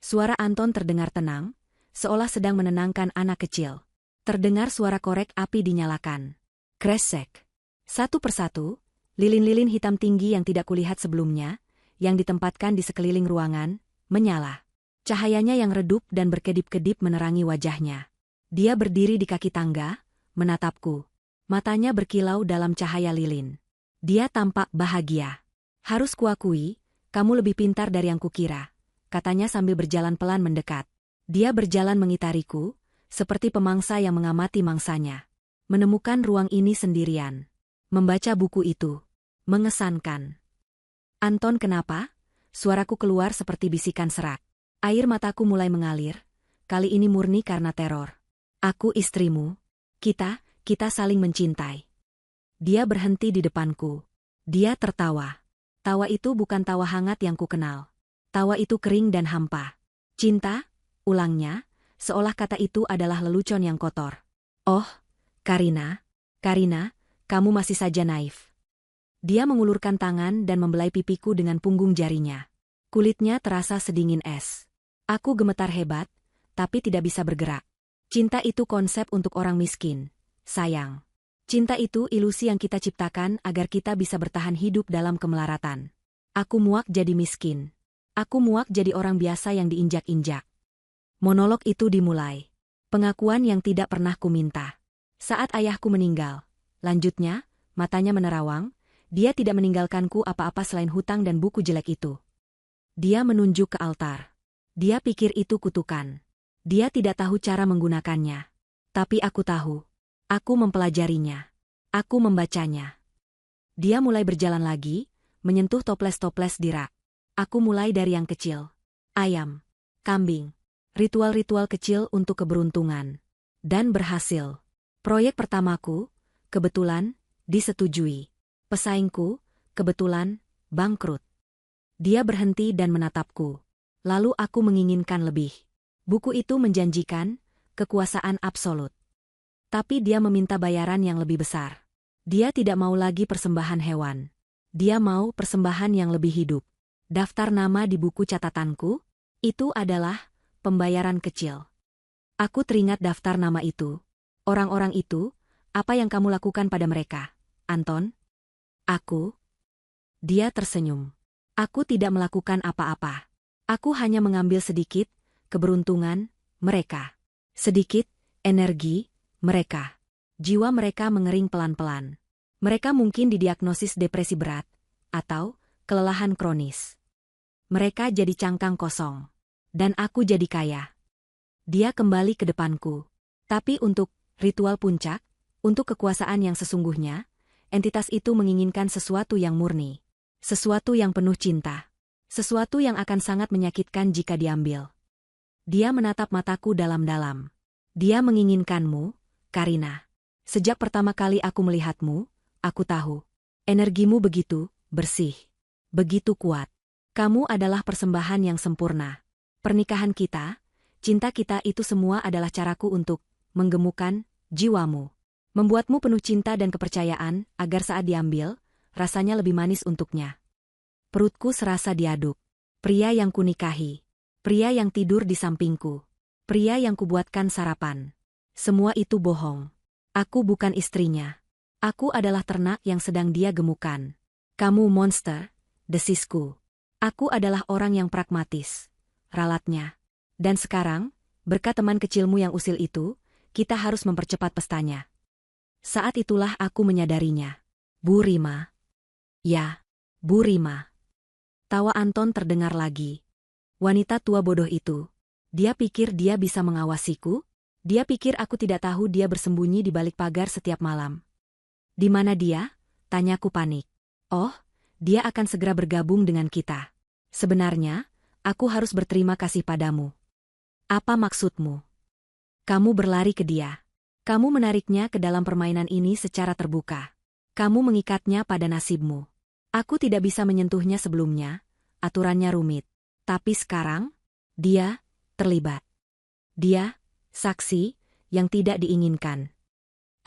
Suara Anton terdengar tenang, seolah sedang menenangkan anak kecil. Terdengar suara korek api dinyalakan. Kresek. Satu persatu, lilin-lilin hitam tinggi yang tidak kulihat sebelumnya, yang ditempatkan di sekeliling ruangan, menyala. Cahayanya yang redup dan berkedip-kedip menerangi wajahnya. Dia berdiri di kaki tangga, menatapku. Matanya berkilau dalam cahaya lilin. Dia tampak bahagia. "Harus kuakui, kamu lebih pintar dari yang kukira," katanya sambil berjalan pelan mendekat. Dia berjalan mengitariku, seperti pemangsa yang mengamati mangsanya. Menemukan ruang ini sendirian. Membaca buku itu. Mengesankan. "Anton, kenapa?" Suaraku keluar seperti bisikan serak. Air mataku mulai mengalir, kali ini murni karena teror. "Aku istrimu. Kita saling mencintai." Dia berhenti di depanku. Dia tertawa. Tawa itu bukan tawa hangat yang kukenal. Tawa itu kering dan hampa. "Cinta?" ulangnya, seolah kata itu adalah lelucon yang kotor. "Oh, Karina, kamu masih saja naif." Dia mengulurkan tangan dan membelai pipiku dengan punggung jarinya. Kulitnya terasa sedingin es. Aku gemetar hebat, tapi tidak bisa bergerak. "Cinta itu konsep untuk orang miskin, sayang. Cinta itu ilusi yang kita ciptakan agar kita bisa bertahan hidup dalam kemelaratan. Aku muak jadi miskin. Aku muak jadi orang biasa yang diinjak-injak." Monolog itu dimulai. Pengakuan yang tidak pernah kuminta. "Saat ayahku meninggal," lanjutnya, matanya menerawang, "dia tidak meninggalkanku apa-apa selain hutang dan buku jelek itu." Dia menunjuk ke altar. Dia pikir itu kutukan. Dia tidak tahu cara menggunakannya. Tapi aku tahu. Aku mempelajarinya. Aku membacanya. Dia mulai berjalan lagi, menyentuh toples-toples di rak. Aku mulai dari yang kecil. Ayam. Kambing. Ritual-ritual kecil untuk keberuntungan. Dan berhasil. Proyek pertamaku, kebetulan, disetujui. Pesaingku, kebetulan, bangkrut. Dia berhenti dan menatapku. Lalu aku menginginkan lebih. Buku itu menjanjikan kekuasaan absolut. Tapi dia meminta bayaran yang lebih besar. Dia tidak mau lagi persembahan hewan. Dia mau persembahan yang lebih hidup. Daftar nama di buku catatanku, itu adalah pembayaran kecil. Aku teringat daftar nama itu. Orang-orang itu, apa yang kamu lakukan pada mereka, Anton? Aku? Dia tersenyum. Aku tidak melakukan apa-apa. Aku hanya mengambil sedikit keberuntungan mereka. Sedikit energi mereka. Jiwa mereka mengering pelan-pelan. Mereka mungkin didiagnosis depresi berat atau kelelahan kronis. Mereka jadi cangkang kosong. Dan aku jadi kaya. Dia kembali ke depanku. Tapi untuk ritual puncak, untuk kekuasaan yang sesungguhnya, entitas itu menginginkan sesuatu yang murni. Sesuatu yang penuh cinta. Sesuatu yang akan sangat menyakitkan jika diambil. Dia menatap mataku dalam-dalam. Dia menginginkanmu, Karina. Sejak pertama kali aku melihatmu, aku tahu. Energimu begitu bersih. Begitu kuat. Kamu adalah persembahan yang sempurna. Pernikahan kita, cinta kita itu semua adalah caraku untuk menggemukkan jiwamu. Membuatmu penuh cinta dan kepercayaan agar saat diambil, rasanya lebih manis untuknya. Perutku serasa diaduk. Pria yang kunikahi. Pria yang tidur di sampingku. Pria yang kubuatkan sarapan. Semua itu bohong. Aku bukan istrinya. Aku adalah ternak yang sedang dia gemukan. Kamu monster, desisku. Aku adalah orang yang pragmatis. Ralatnya. Dan sekarang, berkat teman kecilmu yang usil itu, kita harus mempercepat pestanya. Saat itulah aku menyadarinya. Bu Rima. Ya, Bu Rima. Tawa Anton terdengar lagi. Wanita tua bodoh itu. Dia pikir dia bisa mengawasiku? Dia pikir aku tidak tahu dia bersembunyi di balik pagar setiap malam. Di mana dia? Tanyaku panik. Oh, dia akan segera bergabung dengan kita. Sebenarnya, aku harus berterima kasih padamu. Apa maksudmu? Kamu berlari ke dia. Kamu menariknya ke dalam permainan ini secara terbuka. Kamu mengikatnya pada nasibmu. Aku tidak bisa menyentuhnya sebelumnya, aturannya rumit. Tapi sekarang, dia terlibat. Dia, saksi, yang tidak diinginkan.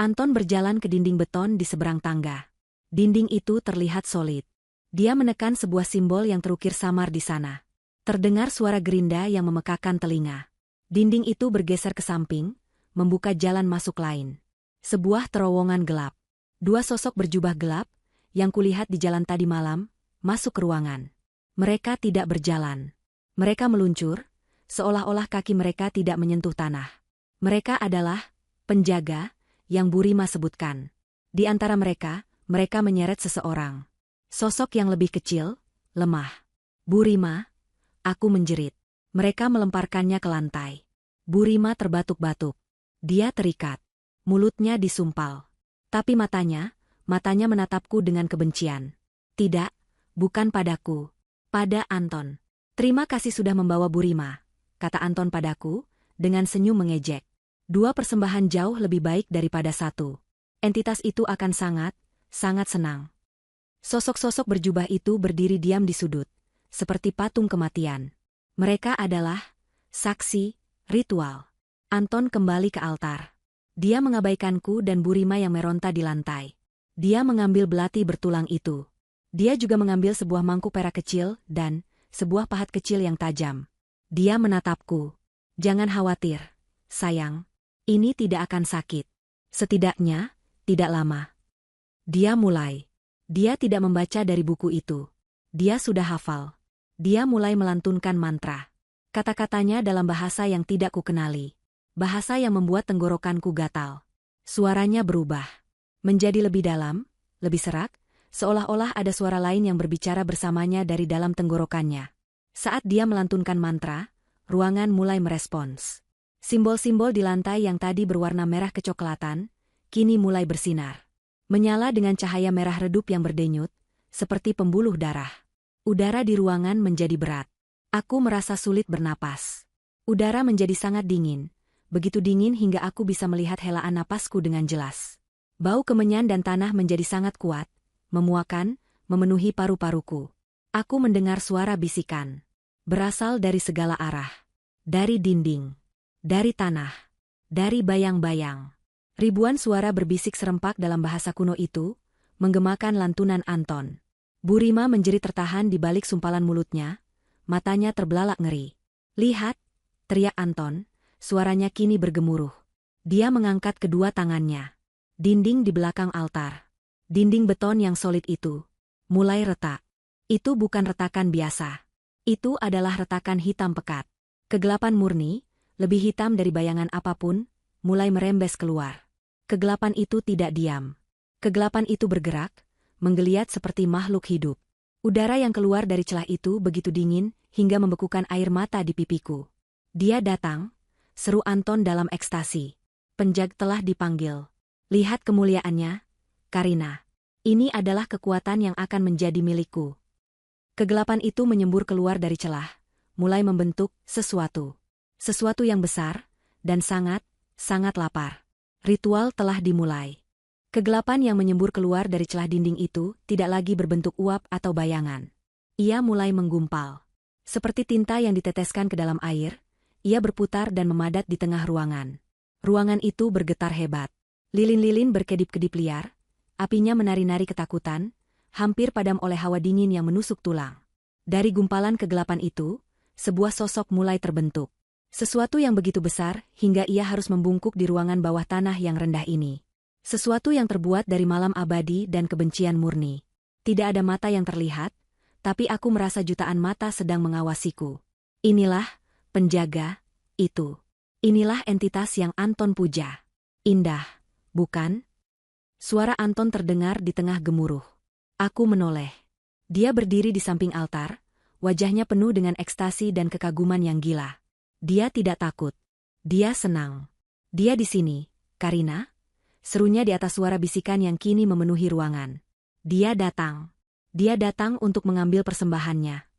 Anton berjalan ke dinding beton di seberang tangga. Dinding itu terlihat solid. Dia menekan sebuah simbol yang terukir samar di sana. Terdengar suara gerinda yang memekakan telinga. Dinding itu bergeser ke samping, membuka jalan masuk lain. Sebuah terowongan gelap. Dua sosok berjubah gelap, yang kulihat di jalan tadi malam, masuk ke ruangan. Mereka tidak berjalan. Mereka meluncur, seolah-olah kaki mereka tidak menyentuh tanah. Mereka adalah penjaga yang Bu Rima sebutkan. Di antara mereka menyeret seseorang. Sosok yang lebih kecil, lemah. Bu Rima, aku menjerit. Mereka melemparkannya ke lantai. Bu Rima terbatuk-batuk. Dia terikat. Mulutnya disumpal. Tapi matanya menatapku dengan kebencian. Tidak, bukan padaku. Pada Anton. Terima kasih sudah membawa Bu Rima, kata Anton padaku, dengan senyum mengejek. Dua persembahan jauh lebih baik daripada satu. Entitas itu akan sangat senang. Sosok-sosok berjubah itu berdiri diam di sudut, seperti patung kematian. Mereka adalah saksi ritual. Anton kembali ke altar. Dia mengabaikanku dan Bu Rima yang meronta di lantai. Dia mengambil belati bertulang itu. Dia juga mengambil sebuah mangkuk perak kecil dan sebuah pahat kecil yang tajam. Dia menatapku. Jangan khawatir, sayang. Ini tidak akan sakit. Setidaknya, tidak lama. Dia mulai. Dia tidak membaca dari buku itu. Dia sudah hafal. Dia mulai melantunkan mantra. Kata-katanya dalam bahasa yang tidak kukenali. Bahasa yang membuat tenggorokanku gatal. Suaranya berubah. Menjadi lebih dalam, lebih serak, seolah-olah ada suara lain yang berbicara bersamanya dari dalam tenggorokannya. Saat dia melantunkan mantra, ruangan mulai merespons. Simbol-simbol di lantai yang tadi berwarna merah kecoklatan, kini mulai bersinar. Menyala dengan cahaya merah redup yang berdenyut, seperti pembuluh darah. Udara di ruangan menjadi berat. Aku merasa sulit bernapas. Udara menjadi sangat dingin, begitu dingin hingga aku bisa melihat helaan napasku dengan jelas. Bau kemenyan dan tanah menjadi sangat kuat, memuakan, memenuhi paru-paruku. Aku mendengar suara bisikan. Berasal dari segala arah. Dari dinding. Dari tanah. Dari bayang-bayang. Ribuan suara berbisik serempak dalam bahasa kuno itu, menggemakan lantunan Anton. Bu Rima menjerit tertahan di balik sumpalan mulutnya, matanya terbelalak ngeri. Lihat, teriak Anton, suaranya kini bergemuruh. Dia mengangkat kedua tangannya. Dinding di belakang altar. Dinding beton yang solid itu mulai retak. Itu bukan retakan biasa. Itu adalah retakan hitam pekat. Kegelapan murni, lebih hitam dari bayangan apapun, mulai merembes keluar. Kegelapan itu tidak diam. Kegelapan itu bergerak, menggeliat seperti makhluk hidup. Udara yang keluar dari celah itu begitu dingin hingga membekukan air mata di pipiku. Dia datang, seru Anton dalam ekstasi. Penjaga telah dipanggil. Lihat kemuliaannya, Karina. Ini adalah kekuatan yang akan menjadi milikku. Kegelapan itu menyembur keluar dari celah, mulai membentuk sesuatu. Sesuatu yang besar, dan sangat lapar. Ritual telah dimulai. Kegelapan yang menyembur keluar dari celah dinding itu tidak lagi berbentuk uap atau bayangan. Ia mulai menggumpal. Seperti tinta yang diteteskan ke dalam air, ia berputar dan memadat di tengah ruangan. Ruangan itu bergetar hebat. Lilin-lilin berkedip-kedip liar, apinya menari-nari ketakutan, hampir padam oleh hawa dingin yang menusuk tulang. Dari gumpalan kegelapan itu, sebuah sosok mulai terbentuk. Sesuatu yang begitu besar hingga ia harus membungkuk di ruangan bawah tanah yang rendah ini. Sesuatu yang terbuat dari malam abadi dan kebencian murni. Tidak ada mata yang terlihat, tapi aku merasa jutaan mata sedang mengawasiku. Inilah penjaga itu. Inilah entitas yang Anton puja. Indah, bukan? Suara Anton terdengar di tengah gemuruh. Aku menoleh. Dia berdiri di samping altar, wajahnya penuh dengan ekstasi dan kekaguman yang gila. Dia tidak takut. Dia senang. Dia di sini, Karina. Serunya di atas suara bisikan yang kini memenuhi ruangan. Dia datang. Dia datang untuk mengambil persembahannya.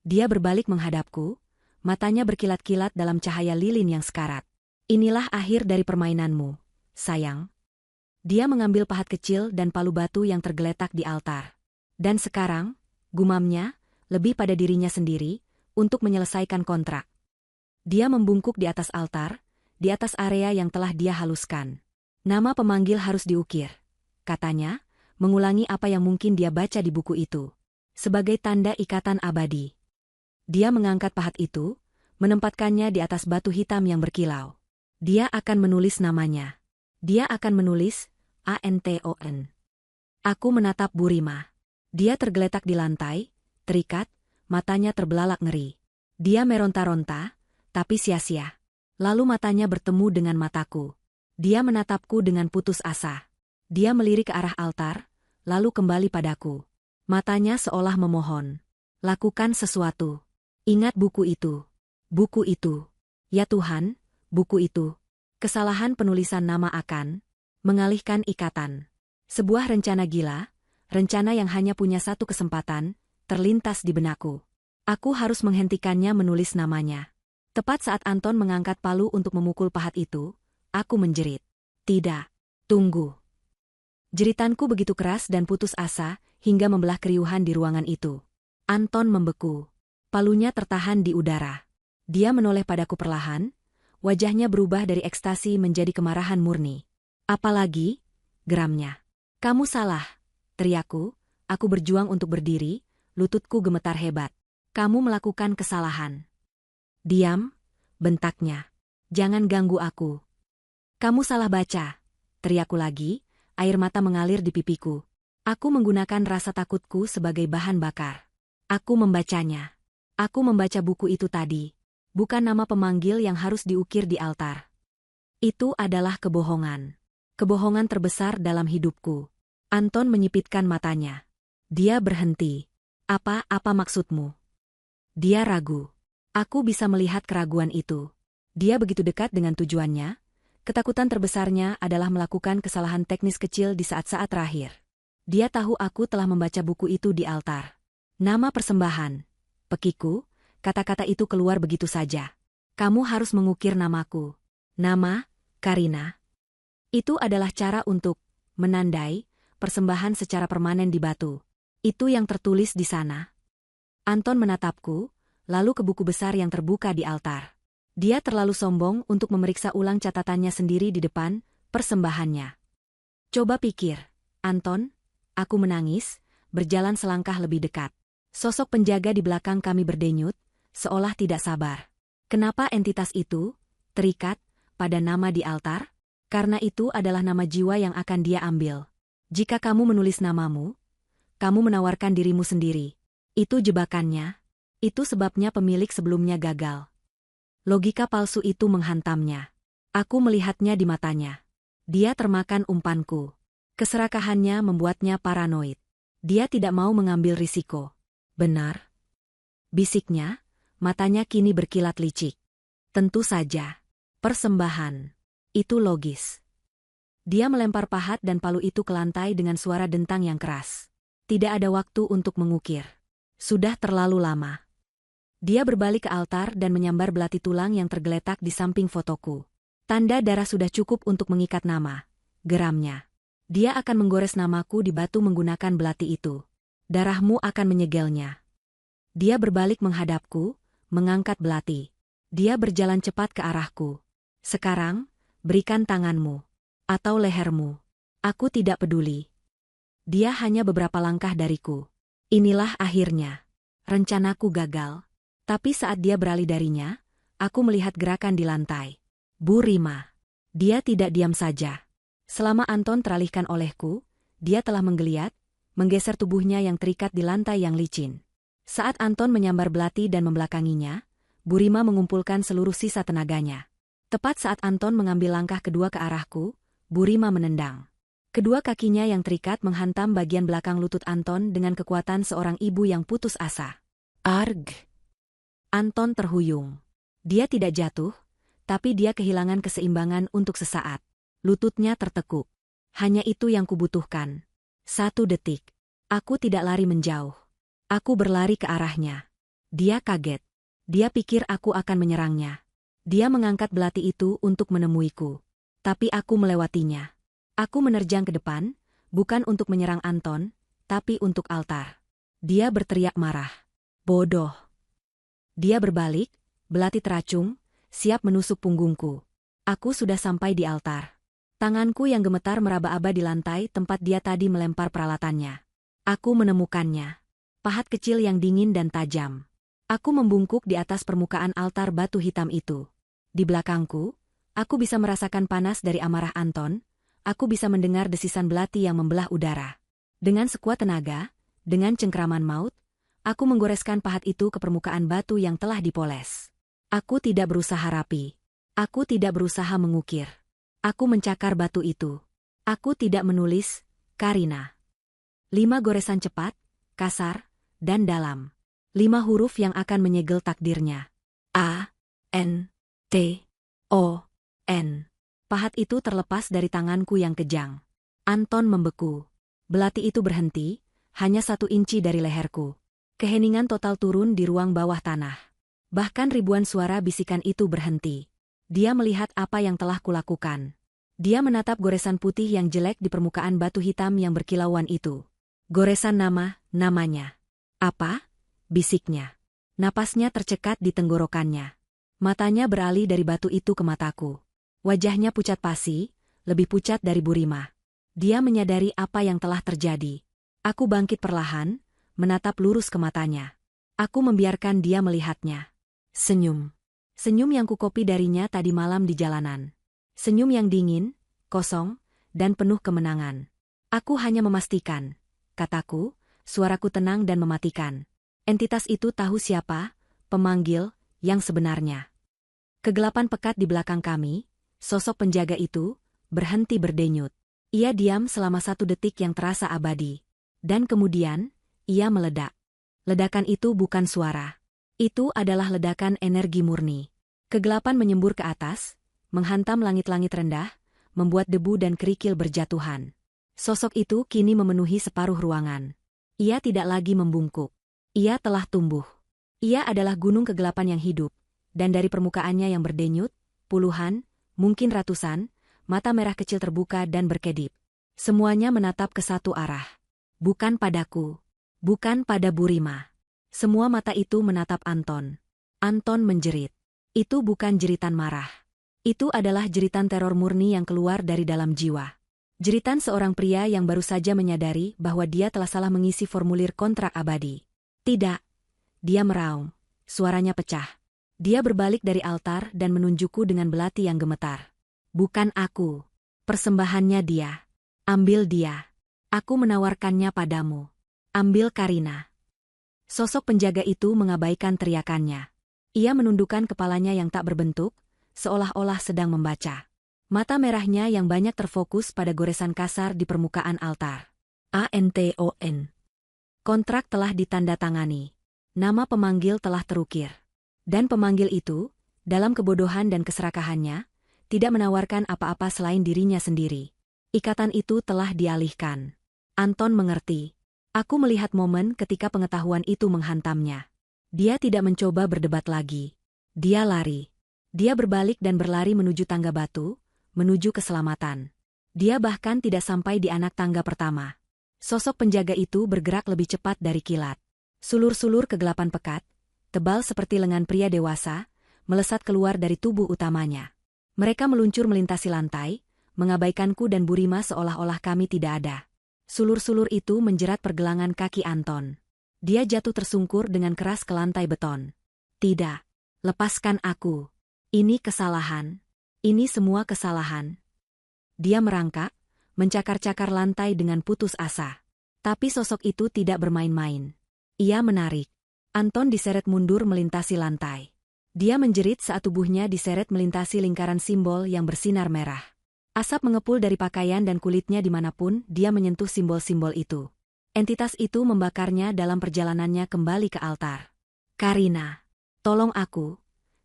Dia berbalik menghadapku, matanya berkilat-kilat dalam cahaya lilin yang sekarat. Inilah akhir dari permainanmu, sayang. Dia mengambil pahat kecil dan palu batu yang tergeletak di altar. Dan sekarang, gumamnya, lebih pada dirinya sendiri, untuk menyelesaikan kontrak. Dia membungkuk di atas altar, di atas area yang telah dia haluskan. Nama pemanggil harus diukir, katanya, mengulangi apa yang mungkin dia baca di buku itu. Sebagai tanda ikatan abadi. Dia mengangkat pahat itu, menempatkannya di atas batu hitam yang berkilau. Dia akan menulis namanya. Dia akan menulis Anton. Aku menatap Burima. Dia tergeletak di lantai, terikat, matanya terbelalak ngeri. Dia meronta-ronta, tapi sia-sia. Lalu matanya bertemu dengan mataku. Dia menatapku dengan putus asa. Dia melirik ke arah altar, lalu kembali padaku. Matanya seolah memohon. Lakukan sesuatu. Ingat buku itu. Buku itu. Ya Tuhan, buku itu. Kesalahan penulisan nama akan mengalihkan ikatan. Sebuah rencana gila, rencana yang hanya punya satu kesempatan, terlintas di benakku. Aku harus menghentikannya menulis namanya. Tepat saat Anton mengangkat palu untuk memukul pahat itu, aku menjerit. Tidak. Tunggu. Jeritanku begitu keras dan putus asa, hingga membelah keriuhan di ruangan itu. Anton membeku. Palunya tertahan di udara. Dia menoleh padaku perlahan, wajahnya berubah dari ekstasi menjadi kemarahan murni. Apalagi? Geramnya. Kamu salah, teriakku, aku berjuang untuk berdiri, lututku gemetar hebat. Kamu melakukan kesalahan. Diam, bentaknya. Jangan ganggu aku. Kamu salah baca, teriakku lagi, air mata mengalir di pipiku. Aku menggunakan rasa takutku sebagai bahan bakar. Aku membacanya. Aku membaca buku itu tadi. Bukan nama pemanggil yang harus diukir di altar. Itu adalah kebohongan. Kebohongan terbesar dalam hidupku. Anton menyipitkan matanya. Dia berhenti. Apa maksudmu? Dia ragu. Aku bisa melihat keraguan itu. Dia begitu dekat dengan tujuannya. Ketakutan terbesarnya adalah melakukan kesalahan teknis kecil di saat-saat terakhir. Dia tahu aku telah membaca buku itu di altar. Nama persembahan. Pekiku, kata-kata itu keluar begitu saja. Kamu harus mengukir namaku. Nama, Karina. Itu adalah cara untuk menandai persembahan secara permanen di batu. Itu yang tertulis di sana. Anton menatapku, lalu ke buku besar yang terbuka di altar. Dia terlalu sombong untuk memeriksa ulang catatannya sendiri di depan persembahannya. Coba pikir, Anton, aku menangis, berjalan selangkah lebih dekat. Sosok penjaga di belakang kami berdenyut, seolah tidak sabar. Kenapa entitas itu terikat pada nama di altar? Karena itu adalah nama jiwa yang akan dia ambil. Jika kamu menulis namamu, kamu menawarkan dirimu sendiri. Itu jebakannya. Itu sebabnya pemilik sebelumnya gagal. Logika palsu itu menghantamnya. Aku melihatnya di matanya. Dia termakan umpanku. Keserakahannya membuatnya paranoid. Dia tidak mau mengambil risiko. Benar? Bisiknya, matanya kini berkilat licik. Tentu saja. Persembahan. Itu logis. Dia melempar pahat dan palu itu ke lantai dengan suara dentang yang keras. Tidak ada waktu untuk mengukir. Sudah terlalu lama. Dia berbalik ke altar dan menyambar belati tulang yang tergeletak di samping fotoku. Tanda darah sudah cukup untuk mengikat nama. Geramnya. Dia akan menggores namaku di batu menggunakan belati itu. Darahmu akan menyegelnya. Dia berbalik menghadapku, mengangkat belati. Dia berjalan cepat ke arahku. Sekarang, berikan tanganmu. Atau lehermu. Aku tidak peduli. Dia hanya beberapa langkah dariku. Inilah akhirnya. Rencanaku gagal. Tapi saat dia beralih darinya, aku melihat gerakan di lantai. Burima. Dia tidak diam saja. Selama Anton teralihkan olehku, dia telah menggeliat, menggeser tubuhnya yang terikat di lantai yang licin. Saat Anton menyambar belati dan membelakanginya, Burima mengumpulkan seluruh sisa tenaganya. Tepat saat Anton mengambil langkah kedua ke arahku, Burima menendang. Kedua kakinya yang terikat menghantam bagian belakang lutut Anton dengan kekuatan seorang ibu yang putus asa. Arg! Anton terhuyung. Dia tidak jatuh, tapi dia kehilangan keseimbangan untuk sesaat. Lututnya tertekuk. Hanya itu yang kubutuhkan. 1 detik. Aku tidak lari menjauh. Aku berlari ke arahnya. Dia kaget. Dia pikir aku akan menyerangnya. Dia mengangkat belati itu untuk menemuiku. Tapi aku melewatinya. Aku menerjang ke depan, bukan untuk menyerang Anton, tapi untuk altar. Dia berteriak marah. Bodoh. Dia berbalik, belati teracung, siap menusuk punggungku. Aku sudah sampai di altar. Tanganku yang gemetar meraba-aba di lantai tempat dia tadi melempar peralatannya. Aku menemukannya. Pahat kecil yang dingin dan tajam. Aku membungkuk di atas permukaan altar batu hitam itu. Di belakangku, aku bisa merasakan panas dari amarah Anton. Aku bisa mendengar desisan belati yang membelah udara. Dengan sekuat tenaga, dengan cengkraman maut, aku menggoreskan pahat itu ke permukaan batu yang telah dipoles. Aku tidak berusaha rapi. Aku tidak berusaha mengukir. Aku mencakar batu itu. Aku tidak menulis, Karina. 5 goresan cepat, kasar, dan dalam. 5 huruf yang akan menyegel takdirnya. A, N, T, O, N. Pahat itu terlepas dari tanganku yang kejang. Anton membeku. Belati itu berhenti, hanya 1 inci dari leherku. Keheningan total turun di ruang bawah tanah. Bahkan ribuan suara bisikan itu berhenti. Dia melihat apa yang telah kulakukan. Dia menatap goresan putih yang jelek di permukaan batu hitam yang berkilauan itu. Goresan namanya. Apa? Bisiknya. Napasnya tercekat di tenggorokannya. Matanya beralih dari batu itu ke mataku. Wajahnya pucat pasi, lebih pucat dari Burima. Dia menyadari apa yang telah terjadi. Aku bangkit perlahan, menatap lurus ke matanya. Aku membiarkan dia melihatnya. Senyum. Senyum yang kukopi darinya tadi malam di jalanan. Senyum yang dingin, kosong, dan penuh kemenangan. Aku hanya memastikan, kataku, suaraku tenang dan mematikan. Entitas itu tahu siapa, pemanggil, yang sebenarnya. Kegelapan pekat di belakang kami, sosok penjaga itu, berhenti berdenyut. Ia diam selama 1 detik yang terasa abadi. Dan kemudian, ia meledak. Ledakan itu bukan suara. Itu adalah ledakan energi murni. Kegelapan menyembur ke atas, menghantam langit-langit rendah, membuat debu dan kerikil berjatuhan. Sosok itu kini memenuhi separuh ruangan. Ia tidak lagi membungkuk. Ia telah tumbuh. Ia adalah gunung kegelapan yang hidup, dan dari permukaannya yang berdenyut, puluhan, mungkin ratusan, mata merah kecil terbuka dan berkedip. Semuanya menatap ke satu arah. Bukan padaku. Bukan pada Burima. Semua mata itu menatap Anton. Anton menjerit. Itu bukan jeritan marah. Itu adalah jeritan teror murni yang keluar dari dalam jiwa. Jeritan seorang pria yang baru saja menyadari bahwa dia telah salah mengisi formulir kontrak abadi. Tidak. Dia meraung. Suaranya pecah. Dia berbalik dari altar dan menunjukku dengan belati yang gemetar. Bukan aku. Persembahannya dia. Ambil dia. Aku menawarkannya padamu. Ambil Karina. Sosok penjaga itu mengabaikan teriakannya. Ia menundukkan kepalanya yang tak berbentuk, seolah-olah sedang membaca. Mata merahnya yang banyak terfokus pada goresan kasar di permukaan altar. Anton. Kontrak telah ditandatangani. Nama pemanggil telah terukir. Dan pemanggil itu, dalam kebodohan dan keserakahannya, tidak menawarkan apa-apa selain dirinya sendiri. Ikatan itu telah dialihkan. Anton mengerti. Aku melihat momen ketika pengetahuan itu menghantamnya. Dia tidak mencoba berdebat lagi. Dia lari. Dia berbalik dan berlari menuju tangga batu, menuju keselamatan. Dia bahkan tidak sampai di anak tangga pertama. Sosok penjaga itu bergerak lebih cepat dari kilat. Sulur-sulur kegelapan pekat, tebal seperti lengan pria dewasa, melesat keluar dari tubuh utamanya. Mereka meluncur melintasi lantai, mengabaikanku dan Burima seolah-olah kami tidak ada. Sulur-sulur itu menjerat pergelangan kaki Anton. Dia jatuh tersungkur dengan keras ke lantai beton. Tidak. Lepaskan aku. Ini kesalahan. Ini semua kesalahan. Dia merangkak, mencakar-cakar lantai dengan putus asa. Tapi sosok itu tidak bermain-main. Ia menarik. Anton diseret mundur melintasi lantai. Dia menjerit saat tubuhnya diseret melintasi lingkaran simbol yang bersinar merah. Asap mengepul dari pakaian dan kulitnya dimanapun dia menyentuh simbol-simbol itu. Entitas itu membakarnya dalam perjalanannya kembali ke altar. Karina, tolong aku.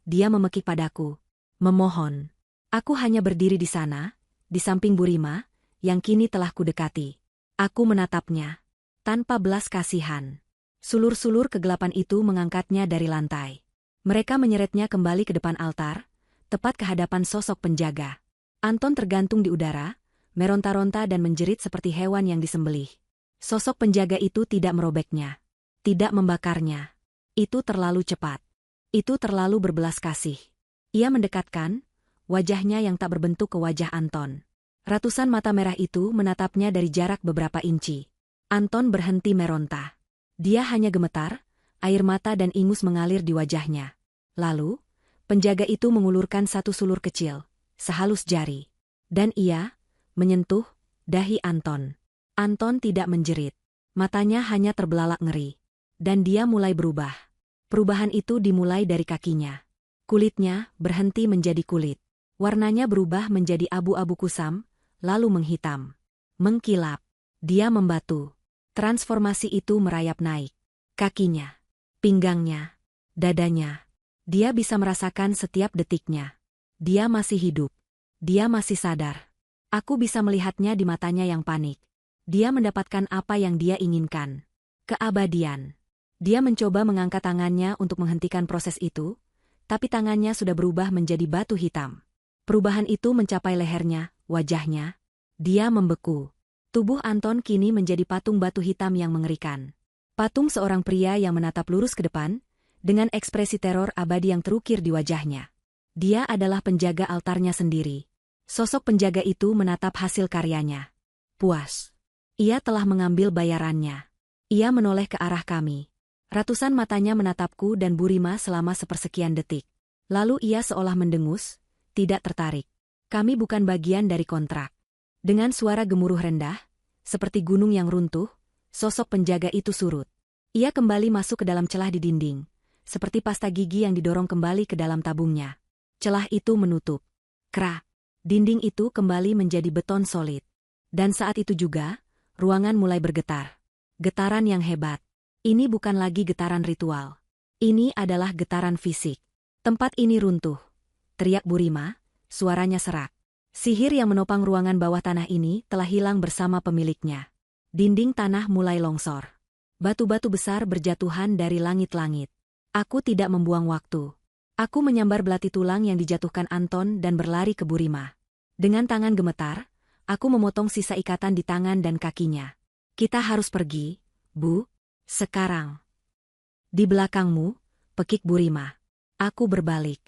Dia memekik padaku. Memohon. Aku hanya berdiri di sana, di samping Burima, yang kini telah kudekati. Aku menatapnya. Tanpa belas kasihan. Sulur-sulur kegelapan itu mengangkatnya dari lantai. Mereka menyeretnya kembali ke depan altar, tepat ke hadapan sosok penjaga. Anton tergantung di udara, meronta-ronta dan menjerit seperti hewan yang disembelih. Sosok penjaga itu tidak merobeknya. Tidak membakarnya. Itu terlalu cepat. Itu terlalu berbelas kasih. Ia mendekatkan wajahnya yang tak berbentuk ke wajah Anton. Ratusan mata merah itu menatapnya dari jarak beberapa inci. Anton berhenti meronta. Dia hanya gemetar, air mata dan ingus mengalir di wajahnya. Lalu, penjaga itu mengulurkan satu sulur kecil, sehalus jari. Dan ia menyentuh dahi Anton. Anton tidak menjerit. Matanya hanya terbelalak ngeri. Dan dia mulai berubah. Perubahan itu dimulai dari kakinya. Kulitnya berhenti menjadi kulit. Warnanya berubah menjadi abu-abu kusam, lalu menghitam. Mengkilap. Dia membatu. Transformasi itu merayap naik. Kakinya, pinggangnya, dadanya. Dia bisa merasakan setiap detiknya. Dia masih hidup. Dia masih sadar. Aku bisa melihatnya di matanya yang panik. Dia mendapatkan apa yang dia inginkan. Keabadian. Dia mencoba mengangkat tangannya untuk menghentikan proses itu, tapi tangannya sudah berubah menjadi batu hitam. Perubahan itu mencapai lehernya, wajahnya. Dia membeku. Tubuh Anton kini menjadi patung batu hitam yang mengerikan. Patung seorang pria yang menatap lurus ke depan, dengan ekspresi teror abadi yang terukir di wajahnya. Dia adalah penjaga altarnya sendiri. Sosok penjaga itu menatap hasil karyanya. Puas. Ia telah mengambil bayarannya. Ia menoleh ke arah kami. Ratusan matanya menatapku dan Burima selama sepersekian detik. Lalu ia seolah mendengus, tidak tertarik. Kami bukan bagian dari kontrak. Dengan suara gemuruh rendah, seperti gunung yang runtuh, sosok penjaga itu surut. Ia kembali masuk ke dalam celah di dinding, seperti pasta gigi yang didorong kembali ke dalam tabungnya. Celah itu menutup. Krak. Dinding itu kembali menjadi beton solid. Dan saat itu juga, ruangan mulai bergetar. Getaran yang hebat. Ini bukan lagi getaran ritual. Ini adalah getaran fisik. Tempat ini runtuh. Teriak Burima, suaranya serak. Sihir yang menopang ruangan bawah tanah ini telah hilang bersama pemiliknya. Dinding tanah mulai longsor. Batu-batu besar berjatuhan dari langit-langit. Aku tidak membuang waktu. Aku menyambar belati tulang yang dijatuhkan Anton dan berlari ke Burima. Dengan tangan gemetar, aku memotong sisa ikatan di tangan dan kakinya. Kita harus pergi, Bu. Sekarang. Di belakangmu, pekik Burima. Aku berbalik.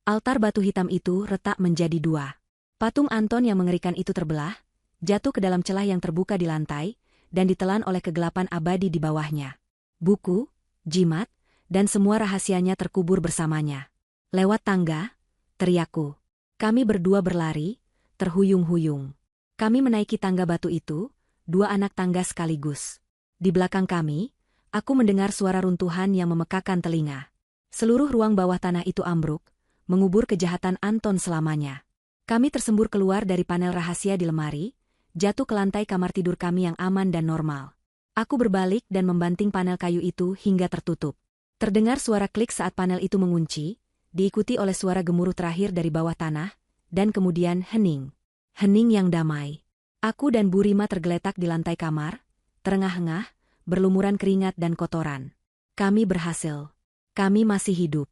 Altar batu hitam itu retak menjadi dua. Patung Anton yang mengerikan itu terbelah, jatuh ke dalam celah yang terbuka di lantai, dan ditelan oleh kegelapan abadi di bawahnya. Buku, jimat, dan semua rahasianya terkubur bersamanya. Lewat tangga, teriakku. Kami berdua berlari, terhuyung-huyung. Kami menaiki tangga batu itu, dua anak tangga sekaligus. Di belakang kami, aku mendengar suara runtuhan yang memekakan telinga. Seluruh ruang bawah tanah itu ambruk, mengubur kejahatan Anton selamanya. Kami tersembur keluar dari panel rahasia di lemari, jatuh ke lantai kamar tidur kami yang aman dan normal. Aku berbalik dan membanting panel kayu itu hingga tertutup. Terdengar suara klik saat panel itu mengunci, diikuti oleh suara gemuruh terakhir dari bawah tanah, dan kemudian hening. Hening yang damai. Aku dan Burima tergeletak di lantai kamar, terengah-engah, berlumuran keringat dan kotoran. Kami berhasil. Kami masih hidup.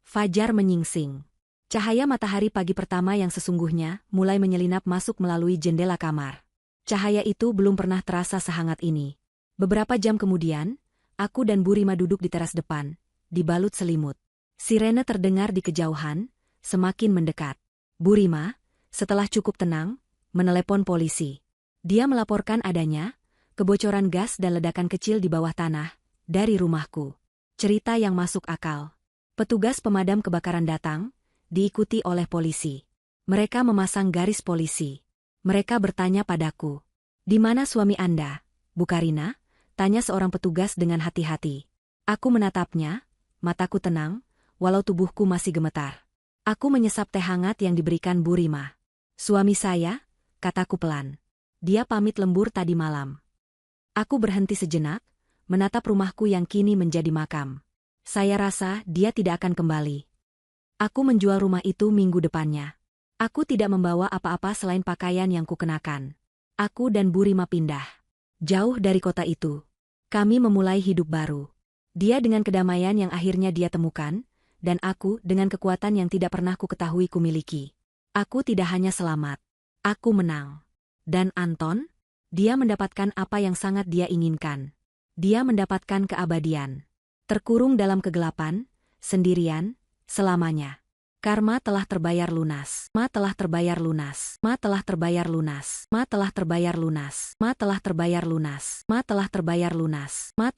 Fajar menyingsing. Cahaya matahari pagi pertama yang sesungguhnya mulai menyelinap masuk melalui jendela kamar. Cahaya itu belum pernah terasa sehangat ini. Beberapa jam kemudian, aku dan Burima duduk di teras depan, dibalut selimut. Sirene terdengar di kejauhan, semakin mendekat. Burima, setelah cukup tenang, menelepon polisi. Dia melaporkan adanya kebocoran gas dan ledakan kecil di bawah tanah dari rumahku. Cerita yang masuk akal. Petugas pemadam kebakaran datang, diikuti oleh polisi. Mereka memasang garis polisi. Mereka bertanya padaku, "Di mana suami Anda, Bu Karina?" Tanya seorang petugas dengan hati-hati. Aku menatapnya, mataku tenang, walau tubuhku masih gemetar. Aku menyesap teh hangat yang diberikan Burima. "Suami saya, kataku pelan. Dia pamit lembur tadi malam. Aku berhenti sejenak, menatap rumahku yang kini menjadi makam. Saya rasa dia tidak akan kembali. Aku menjual rumah itu minggu depannya. Aku tidak membawa apa-apa selain pakaian yang kukenakan. Aku dan Bu Rima pindah. Jauh dari kota itu. Kami memulai hidup baru. Dia dengan kedamaian yang akhirnya dia temukan, dan aku dengan kekuatan yang tidak pernah kuketahui kumiliki. Aku tidak hanya selamat. Aku menang. Dan Anton? Dia mendapatkan apa yang sangat dia inginkan. Dia mendapatkan keabadian. Terkurung dalam kegelapan, sendirian, selamanya. Karma telah terbayar lunas. Ma telah terbayar lunas. Ma telah terbayar lunas. Ma telah terbayar lunas. Ma telah terbayar lunas. Ma telah terbayar lunas. Ma telah